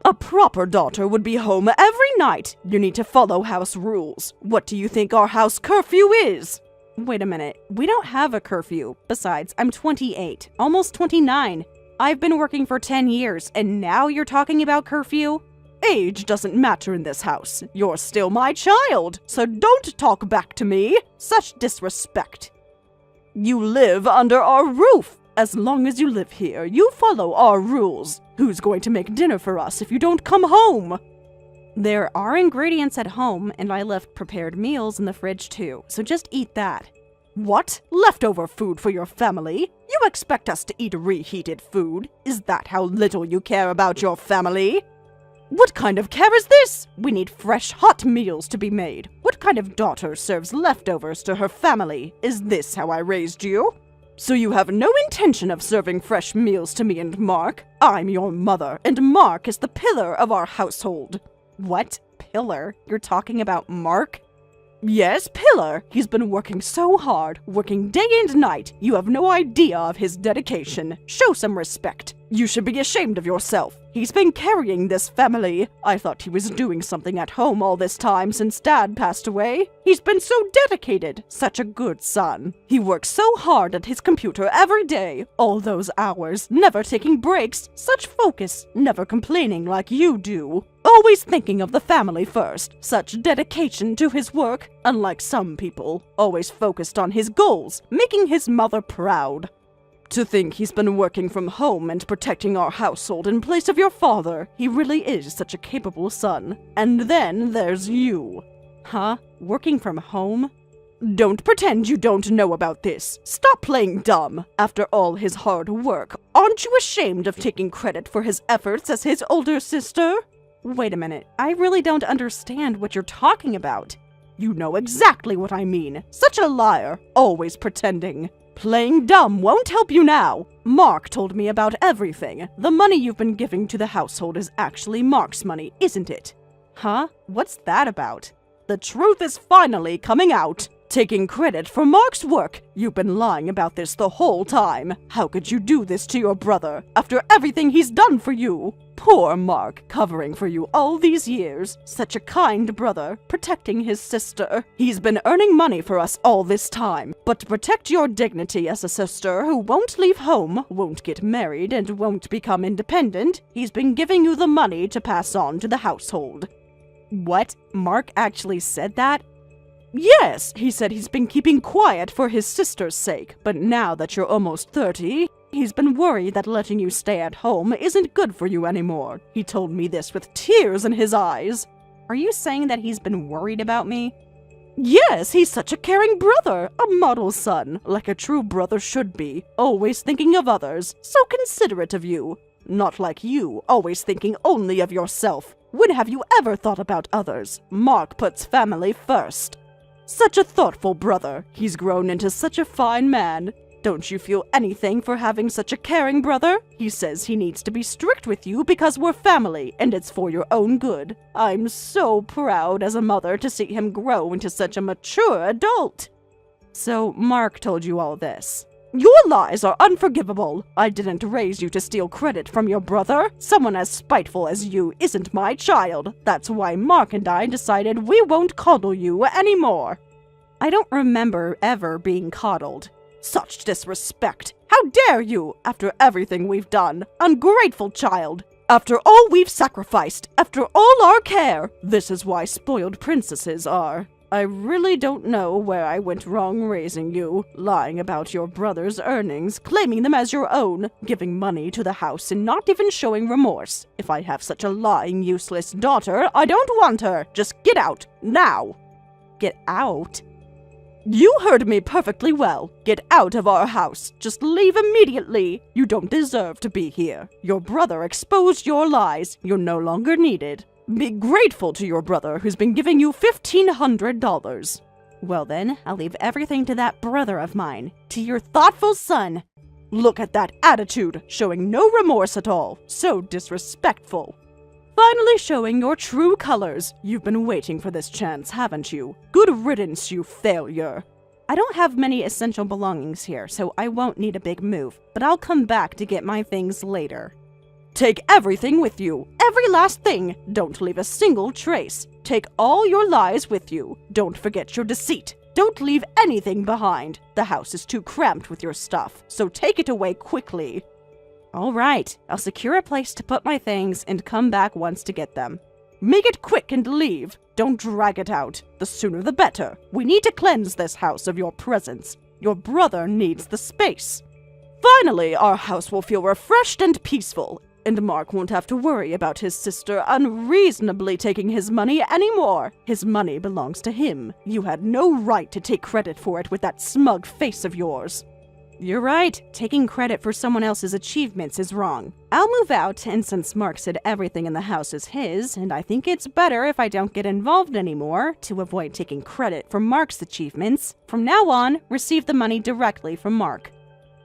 Speaker 2: A proper daughter would be home every night. You need to follow house rules. What do you think our house curfew is?
Speaker 1: Wait a minute. We don't have a curfew. Besides, I'm 28, almost 29. I've been working for 10 years, and now you're talking about curfew?
Speaker 2: Age doesn't matter in this house. You're still my child, so don't talk back to me. Such disrespect. You live under our roof. As long as you live here, you follow our rules. Who's going to make dinner for us if you don't come home?
Speaker 1: There are ingredients at home, and I left prepared meals in the fridge too, so just eat that.
Speaker 2: What? Leftover food for your family? You expect us to eat reheated food? Is that how little you care about your family? What kind of care is this? We need fresh, hot meals to be made. What kind of daughter serves leftovers to her family? Is this how I raised you? So you have no intention of serving fresh meals to me and Mark? I'm your mother, and Mark is the pillar of our household.
Speaker 1: What? Pillar? You're talking about Mark?
Speaker 2: Yes, pillar. He's been working so hard, working day and night. You have no idea of his dedication. Show some respect. You should be ashamed of yourself. He's been carrying this family. I thought he was doing something at home all this time since Dad passed away. He's been so dedicated. Such a good son. He works so hard at his computer every day. All those hours, never taking breaks. Such focus, never complaining like you do. Always thinking of the family first. Such dedication to his work, unlike some people. Always focused on his goals, making his mother proud. To think he's been working from home and protecting our household in place of your father. He really is such a capable son. And then there's you.
Speaker 1: Huh? Working from home?
Speaker 2: Don't pretend you don't know about this. Stop playing dumb. After all his hard work, aren't you ashamed of taking credit for his efforts as his older sister?
Speaker 1: Wait a minute. I really don't understand what you're talking about.
Speaker 2: You know exactly what I mean. Such a liar. Always pretending. Playing dumb won't help you now. Mark told me about everything. The money you've been giving to the household is actually Mark's money, isn't it?
Speaker 1: Huh? What's that about?
Speaker 2: The truth is finally coming out. Taking credit for Mark's work. You've been lying about this the whole time. How could you do this to your brother after everything he's done for you? Poor Mark, covering for you all these years. Such a kind brother, protecting his sister. He's been earning money for us all this time. But to protect your dignity as a sister who won't leave home, won't get married, and won't become independent, he's been giving you the money to pass on to the household.
Speaker 1: What? Mark actually said that?
Speaker 2: Yes, he said he's been keeping quiet for his sister's sake, but now that you're almost 30, he's been worried that letting you stay at home isn't good for you anymore. He told me this with tears in his eyes.
Speaker 1: Are you saying that he's been worried about me?
Speaker 2: Yes, he's such a caring brother, a model son, like a true brother should be, always thinking of others, so considerate of you. Not like you, always thinking only of yourself. When have you ever thought about others? Mark puts family first. Such a thoughtful brother. He's grown into such a fine man. Don't you feel anything for having such a caring brother? He says he needs to be strict with you because we're family, and it's for your own good. I'm so proud as a mother to see him grow into such a mature adult.
Speaker 1: So Mark told you all this?
Speaker 2: Your lies are unforgivable. I didn't raise you to steal credit from your brother. Someone as spiteful as you isn't my child. That's why Mark and I decided we won't coddle you anymore.
Speaker 1: I don't remember ever being coddled.
Speaker 2: Such disrespect. How dare you, after everything we've done? Ungrateful child. After all we've sacrificed, after all our care. This is why spoiled princesses are. I really don't know where I went wrong raising you, lying about your brother's earnings, claiming them as your own, giving money to the house and not even showing remorse. If I have such a lying, useless daughter, I don't want her. Just get out, now.
Speaker 1: Get out?
Speaker 2: You heard me perfectly well. Get out of our house. Just leave immediately. You don't deserve to be here. Your brother exposed your lies. You're no longer needed. Be grateful to your brother who's been giving you $1,500.
Speaker 1: Well then, I'll leave everything to that brother of mine, to your thoughtful son.
Speaker 2: Look at that attitude, showing no remorse at all. So disrespectful. Finally showing your true colors. You've been waiting for this chance, haven't you? Good riddance, you failure.
Speaker 1: I don't have many essential belongings here, so I won't need a big move, but I'll come back to get my things later.
Speaker 2: Take everything with you. Every last thing. Don't leave a single trace. Take all your lies with you. Don't forget your deceit. Don't leave anything behind. The house is too cramped with your stuff, so take it away quickly.
Speaker 1: All right, I'll secure a place to put my things and come back once to get them.
Speaker 2: Make it quick and leave. Don't drag it out. The sooner the better. We need to cleanse this house of your presence. Your brother needs the space. Finally, our house will feel refreshed and peaceful. And Mark won't have to worry about his sister unreasonably taking his money anymore. His money belongs to him. You had no right to take credit for it with that smug face of yours.
Speaker 1: You're right. Taking credit for someone else's achievements is wrong. I'll move out, and since Mark said everything in the house is his, and I think it's better if I don't get involved anymore to avoid taking credit for Mark's achievements, from now on, receive the money directly from Mark.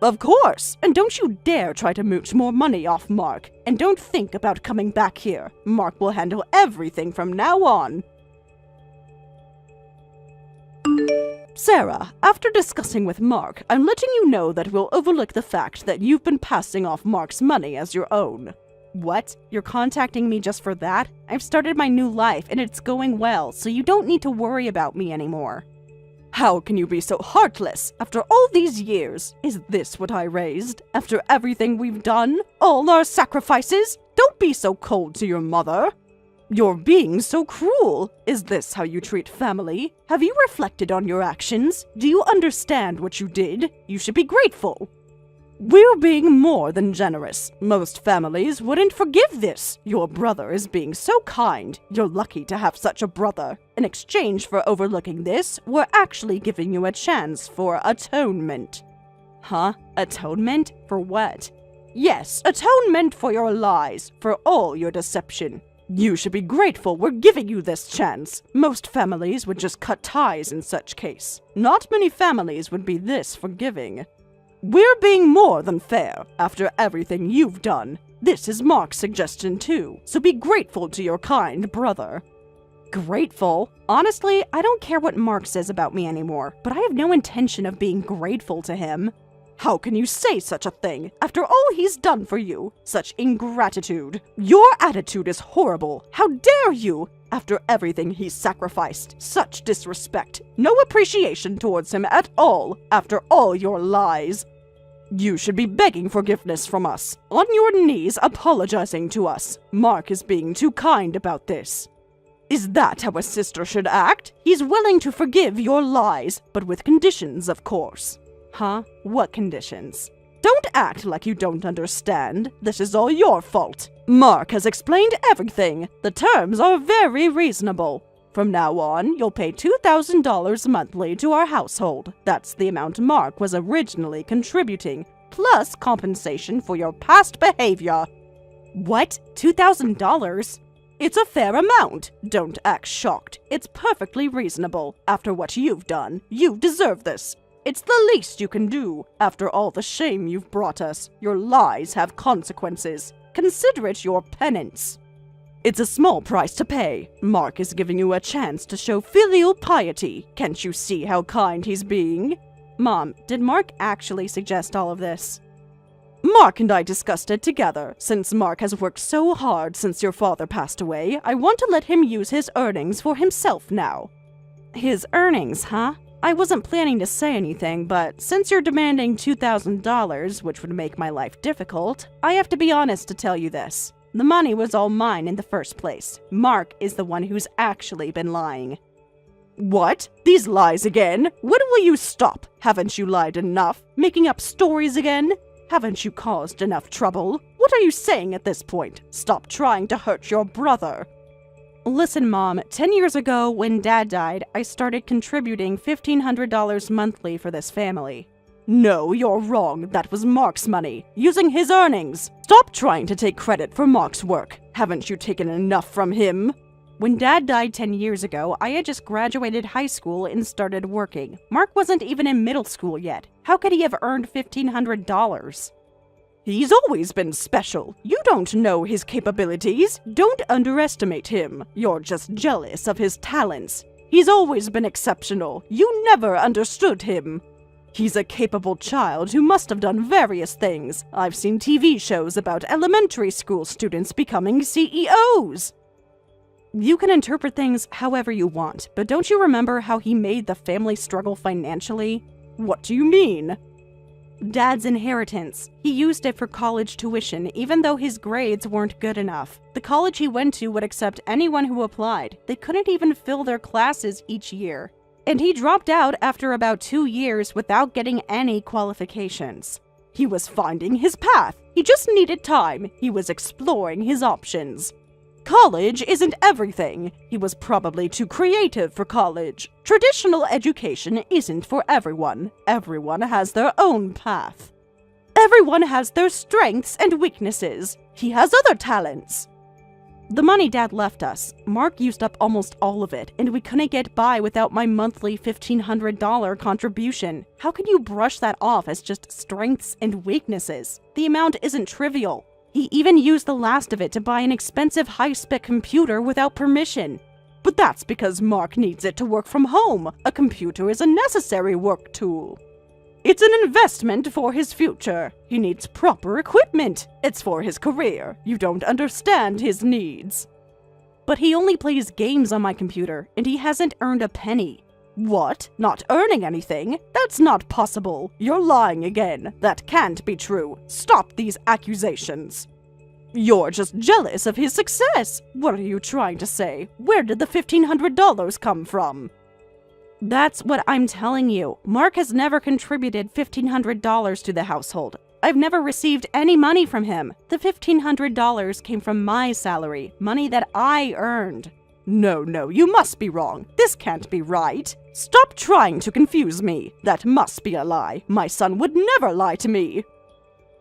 Speaker 2: Of course! And don't you dare try to mooch more money off Mark. And don't think about coming back here. Mark will handle everything from now on. Sarah, after discussing with Mark, I'm letting you know that we'll overlook the fact that you've been passing off Mark's money as your own.
Speaker 1: What? You're contacting me just for that? I've started my new life and it's going well, so you don't need to worry about me anymore.
Speaker 2: How can you be so heartless? After all these years, is this what I raised? After everything we've done? All our sacrifices? Don't be so cold to your mother. You're being so cruel. Is this how you treat family? Have you reflected on your actions? Do you understand what you did? You should be grateful. We're being more than generous. Most families wouldn't forgive this. Your brother is being so kind. You're lucky to have such a brother. In exchange for overlooking this, we're actually giving you a chance for atonement.
Speaker 1: Huh? Atonement? For what?
Speaker 2: Yes, atonement for your lies, for all your deception. You should be grateful we're giving you this chance. Most families would just cut ties in such case. Not many families would be this forgiving. We're being more than fair after everything you've done. This is Mark's suggestion too, so be grateful to your kind brother.
Speaker 1: Grateful? Honestly, I don't care what Mark says about me anymore, but I have no intention of being grateful to him.
Speaker 2: How can you say such a thing after all he's done for you? Such ingratitude. Your attitude is horrible. How dare you? After everything he's sacrificed, such disrespect. No appreciation towards him at all, after all your lies. You should be begging forgiveness from us, on your knees apologizing to us. Mark is being too kind about this. Is that how a sister should act? He's willing to forgive your lies, but with conditions, of course.
Speaker 1: Huh? What conditions?
Speaker 2: Don't act like you don't understand. This is all your fault. Mark has explained everything. The terms are very reasonable. From now on, you'll pay $2,000 monthly to our household. That's the amount Mark was originally contributing, plus compensation for your past behavior.
Speaker 1: What? $2,000?
Speaker 2: It's a fair amount. Don't act shocked. It's perfectly reasonable. After what you've done, you deserve this. It's the least you can do. After all the shame you've brought us, your lies have consequences. Consider it your penance. It's a small price to pay. Mark is giving you a chance to show filial piety. Can't you see how kind he's being?
Speaker 1: Mom, did Mark actually suggest all of this?
Speaker 2: Mark and I discussed it together. Since Mark has worked so hard since your father passed away, I want to let him use his earnings for himself now.
Speaker 1: His earnings, huh? I wasn't planning to say anything, but since you're demanding $2,000, which would make my life difficult, I have to be honest to tell you this. The money was all mine in the first place. Mark is the one who's actually been lying.
Speaker 2: What? These lies again? When will you stop? Haven't you lied enough? Making up stories again? Haven't you caused enough trouble? What are you saying at this point? Stop trying to hurt your brother.
Speaker 1: Listen, Mom, 10 years ago, when Dad died, I started contributing $1,500 monthly for this family.
Speaker 2: No, you're wrong. That was Mark's money, using his earnings. Stop trying to take credit for Mark's work. Haven't you taken enough from him?
Speaker 1: When Dad died 10 years ago, I had just graduated high school and started working. Mark wasn't even in middle school yet. How could he have earned $1,500?
Speaker 2: He's always been special. You don't know his capabilities. Don't underestimate him. You're just jealous of his talents. He's always been exceptional. You never understood him. He's a capable child who must have done various things. I've seen TV shows about elementary school students becoming CEOs.
Speaker 1: You can interpret things however you want, but don't you remember how he made the family struggle financially?
Speaker 2: What do you mean?
Speaker 1: Dad's inheritance. He used it for college tuition, even though his grades weren't good enough. The college he went to would accept anyone who applied. They couldn't even fill their classes each year. And he dropped out after about 2 years without getting any qualifications.
Speaker 2: He was finding his path. He just needed time. He was exploring his options. College isn't everything. He was probably too creative for college. Traditional education isn't for everyone. Everyone has their own path. Everyone has their strengths and weaknesses. He has other talents. The money Dad left us. Mark used up almost all of it, and we couldn't get by without my monthly $1,500 contribution. How can you brush that off as just strengths and weaknesses? The amount isn't trivial. He even used the last of it to buy an expensive high-spec computer without permission. But that's because Mark needs it to work from home. A computer is a necessary work tool. It's an investment for his future. He needs proper equipment. It's for his career. You don't understand his needs. But he only plays games on my computer, and he hasn't earned a penny. What? Not earning anything? That's not possible. You're lying again. That can't be true. Stop these accusations. You're just jealous of his success. What are you trying to say? Where did the $1,500 come from? That's what I'm telling you. Mark has never contributed $1,500 to the household. I've never received any money from him. The $1,500 came from my salary, money that I earned. No, you must be wrong. This can't be right. Stop trying to confuse me. That must be a lie. My son would never lie to me.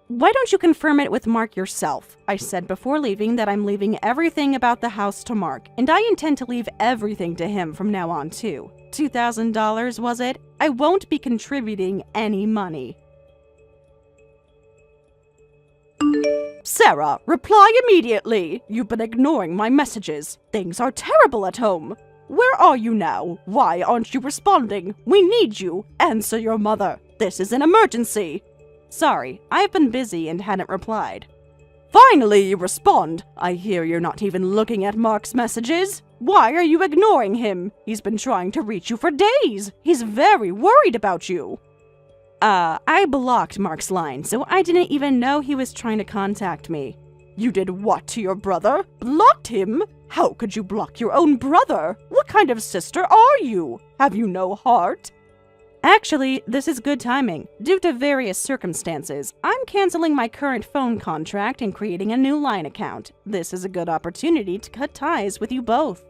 Speaker 2: Why don't you confirm it with Mark yourself? I said before leaving that I'm leaving everything about the house to Mark, and I intend to leave everything to him from now on too. $2,000, was it? I won't be contributing any money. Sarah, reply immediately! You've been ignoring my messages. Things are terrible at home. Where are you now? Why aren't you responding? We need you. Answer your mother. This is an emergency. Sorry, I've been busy and hadn't replied. Finally, you respond. I hear you're not even looking at Mark's messages. Why are you ignoring him? He's been trying to reach you for days. He's very worried about you. I blocked Mark's line, so I didn't even know he was trying to contact me. You did what to your brother? Blocked him? How could you block your own brother? What kind of sister are you? Have you no heart? Actually, this is good timing. Due to various circumstances, I'm canceling my current phone contract and creating a new line account. This is a good opportunity to cut ties with you both.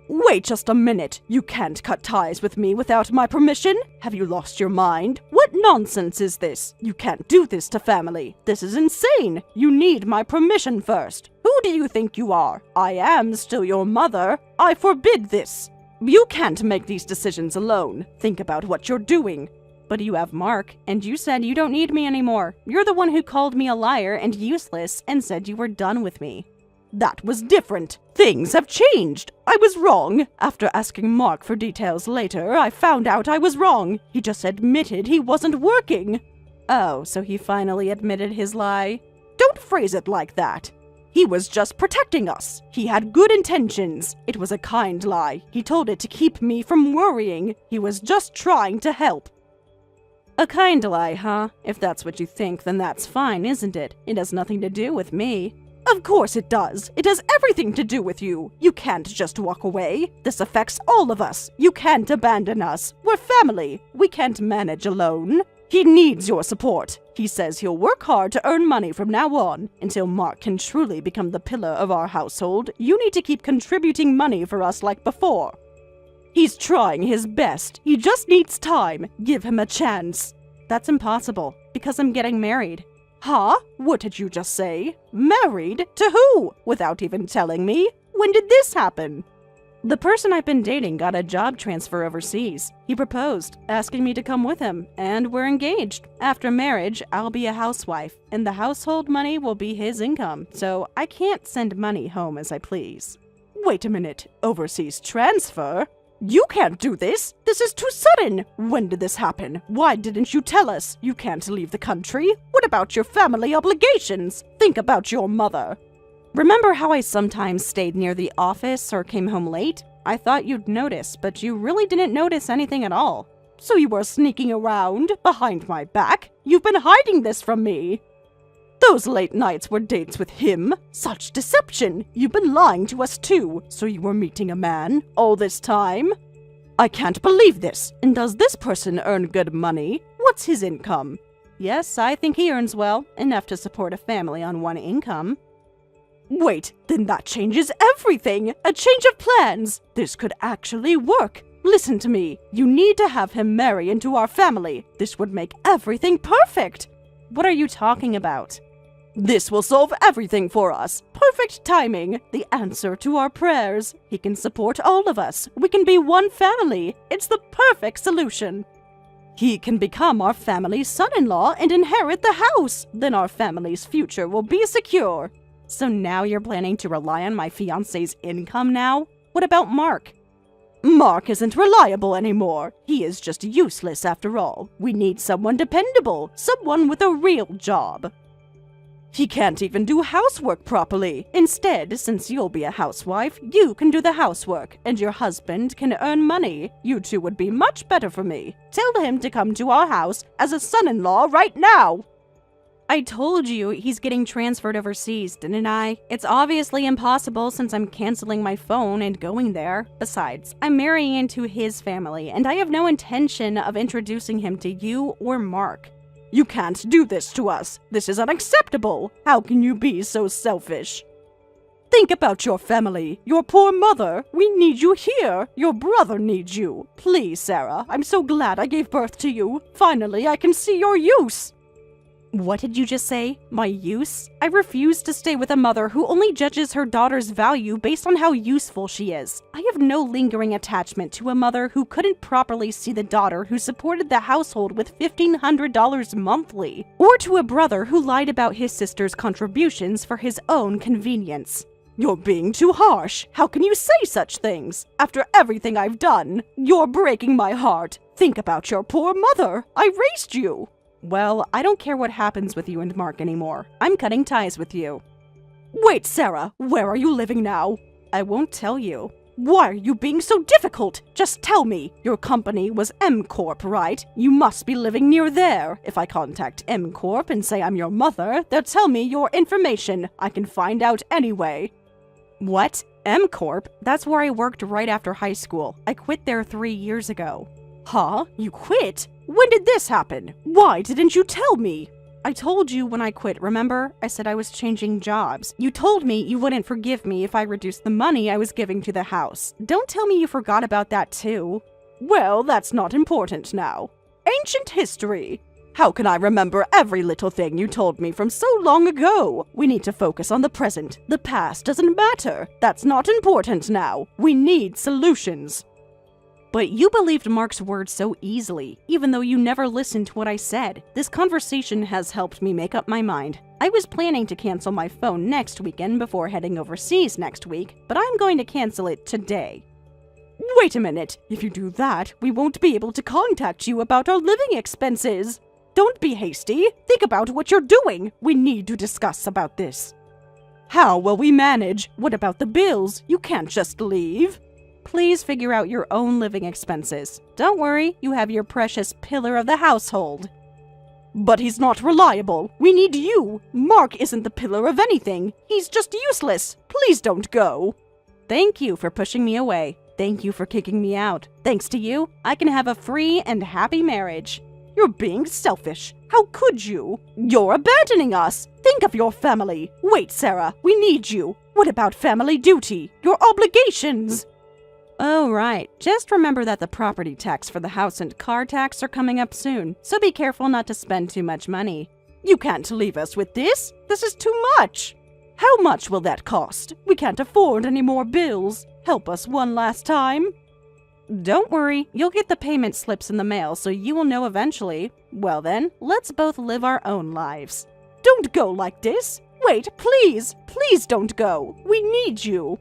Speaker 2: Wait just a minute. You can't cut ties with me without my permission? Have you lost your mind? What nonsense is this? You can't do this to family. This is insane. You need my permission first. Who do you think you are? I am still your mother. I forbid this. You can't make these decisions alone. Think about what you're doing. But you have Mark, and you said you don't need me anymore. You're the one who called me a liar and useless and said you were done with me. That was different. Things have changed. I was wrong. After asking Mark for details later, I found out I was wrong. He just admitted he wasn't working. Oh, so he finally admitted his lie? Don't phrase it like that. He was just protecting us. He had good intentions. It was a kind lie. He told it to keep me from worrying. He was just trying to help. A kind lie, huh? If that's what you think, then that's fine, isn't it? It has nothing to do with me. Of course it does. It has everything to do with you. You can't just walk away. This affects all of us. You can't abandon us. We're family. We can't manage alone. He needs your support. He says he'll work hard to earn money from now on. Until Mark can truly become the pillar of our household, you need to keep contributing money for us like before. He's trying his best. He just needs time. Give him a chance. That's impossible, because I'm getting married.
Speaker 1: Huh? What did you just say? Married? To who? Without even telling me? When did this happen?
Speaker 2: The person I've been dating got a job transfer overseas. He proposed, asking me to come with him, and we're engaged. After marriage, I'll be a housewife, and the household money will be his income, so I can't send money home as I please.
Speaker 1: Wait a minute. Overseas transfer? You can't do this! This is too sudden! When did this happen? Why didn't you tell us? You can't leave the country. What about your family obligations? Think about your mother.
Speaker 2: Remember how I sometimes stayed near the office or came home late? I thought you'd notice, but you really didn't notice anything at all.
Speaker 1: So you were sneaking around behind my back? You've been hiding this from me. Those late nights were dates with him. Such deception. You've been lying to us too. So you were meeting a man all this time? I can't believe this. And does this person earn good money? What's his income?
Speaker 2: Yes, I think he earns well, enough to support a family on one income.
Speaker 1: Wait, then that changes everything! A change of plans! This could actually work! Listen to me. You need to have him marry into our family. This would make everything perfect!
Speaker 2: What are you talking about? This will solve everything for us. Perfect timing. The answer to our prayers. He can support all of us. We can be one family. It's the perfect solution. He can become our family's son-in-law and inherit the house. Then our family's future will be secure.
Speaker 1: So now you're planning to rely on my fiancé's income now? What about Mark?
Speaker 2: Mark isn't reliable anymore. He is just useless after all. We need someone dependable, someone with a real job. He can't even do housework properly. Instead, since you'll be a housewife, you can do the housework, and your husband can earn money. You two would be much better for me. Tell him to come to our house as a son-in-law right now.
Speaker 1: I told you he's getting transferred overseas, didn't I? It's obviously impossible since I'm canceling my phone and going there. Besides, I'm marrying into his family, and I have no intention of introducing him to you or Mark.
Speaker 2: You can't do this to us. This is unacceptable. How can you be so selfish? Think about your family, your poor mother. We need you here. Your brother needs you. Please, Sarah, I'm so glad I gave birth to you. Finally, I can see your use.
Speaker 1: What did you just say? My use? I refuse to stay with a mother who only judges her daughter's value based on how useful she is. I have no lingering attachment to a mother who couldn't properly see the daughter who supported the household with $1,500 monthly, or to a brother who lied about his sister's contributions for his own convenience.
Speaker 2: You're being too harsh. How can you say such things? After everything I've done, you're breaking my heart. Think about your poor mother. I raised you.
Speaker 1: Well, I don't care what happens with you and Mark anymore. I'm cutting ties with you.
Speaker 2: Wait, Sarah, where are you living now?
Speaker 1: I won't tell you.
Speaker 2: Why are you being so difficult? Just tell me. Your company was M Corp, right? You must be living near there. If I contact M Corp and say I'm your mother, they'll tell me your information. I can find out anyway.
Speaker 1: What? M Corp? That's where I worked right after high school. I quit there 3 years ago.
Speaker 2: Huh? You quit? When did this happen? Why didn't you tell me?
Speaker 1: I told you when I quit, remember? I said I was changing jobs. You told me you wouldn't forgive me if I reduced the money I was giving to the house. Don't tell me you forgot about that too.
Speaker 2: Well, that's not important now. Ancient history. How can I remember every little thing you told me from so long ago? We need to focus on the present. The past doesn't matter. That's not important now. We need solutions.
Speaker 1: But you believed Mark's words so easily, even though you never listened to what I said. This conversation has helped me make up my mind. I was planning to cancel my phone next weekend before heading overseas next week, but I'm going to cancel it today.
Speaker 2: Wait a minute. If you do that, we won't be able to contact you about our living expenses. Don't be hasty. Think about what you're doing. We need to discuss about this. How will we manage? What about the bills? You can't just leave.
Speaker 1: Please figure out your own living expenses. Don't worry, you have your precious pillar of the household.
Speaker 2: But he's not reliable. We need you. Mark isn't the pillar of anything. He's just useless. Please don't go.
Speaker 1: Thank you for pushing me away. Thank you for kicking me out. Thanks to you, I can have a free and happy marriage.
Speaker 2: You're being selfish. How could you? You're abandoning us. Think of your family. Wait, Sarah, we need you. What about family duty? Your obligations?
Speaker 1: Oh, right. Just remember that the property tax for the house and car tax are coming up soon, so be careful not to spend too much money.
Speaker 2: You can't leave us with this. This is too much. How much will that cost? We can't afford any more bills. Help us one last time.
Speaker 1: Don't worry, you'll get the payment slips in the mail, so you will know eventually. Well then, let's both live our own lives.
Speaker 2: Don't go like this. Wait, please. Please don't go. We need you.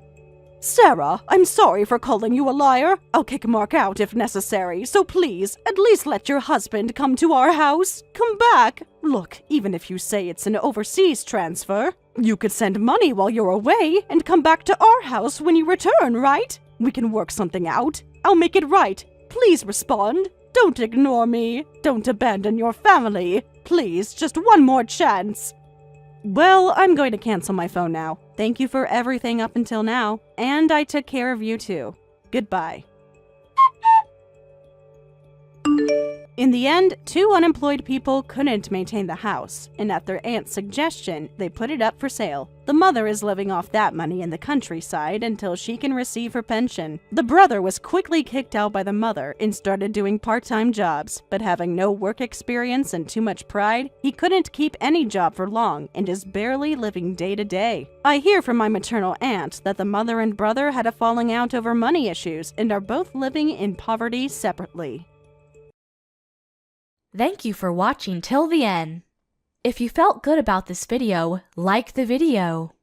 Speaker 2: Sarah, I'm sorry for calling you a liar. I'll kick Mark out if necessary, so please, at least let your husband come to our house. Come back. Look, even if you say it's an overseas transfer, you could send money while you're away and come back to our house when you return, right? We can work something out. I'll make it right. Please respond. Don't ignore me. Don't abandon your family. Please, just one more chance.
Speaker 1: Well, I'm going to cancel my phone now. Thank you for everything up until now, and I took care of you too. Goodbye.
Speaker 2: In the end, two unemployed people couldn't maintain the house, and at their aunt's suggestion, they put it up for sale. The mother is living off that money in the countryside until she can receive her pension. The brother was quickly kicked out by the mother and started doing part-time jobs, but having no work experience and too much pride, he couldn't keep any job for long and is barely living day to day. I hear from my maternal aunt that the mother and brother had a falling out over money issues and are both living in poverty separately.
Speaker 5: Thank you for watching till the end. If you felt good about this video, like the video.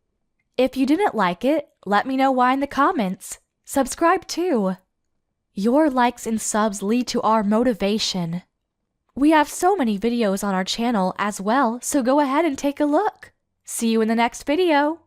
Speaker 5: If you didn't like it, let me know why in the comments. Subscribe too. Your likes and subs lead to our motivation. We have so many videos on our channel as well, so go ahead and take a look. See you in the next video.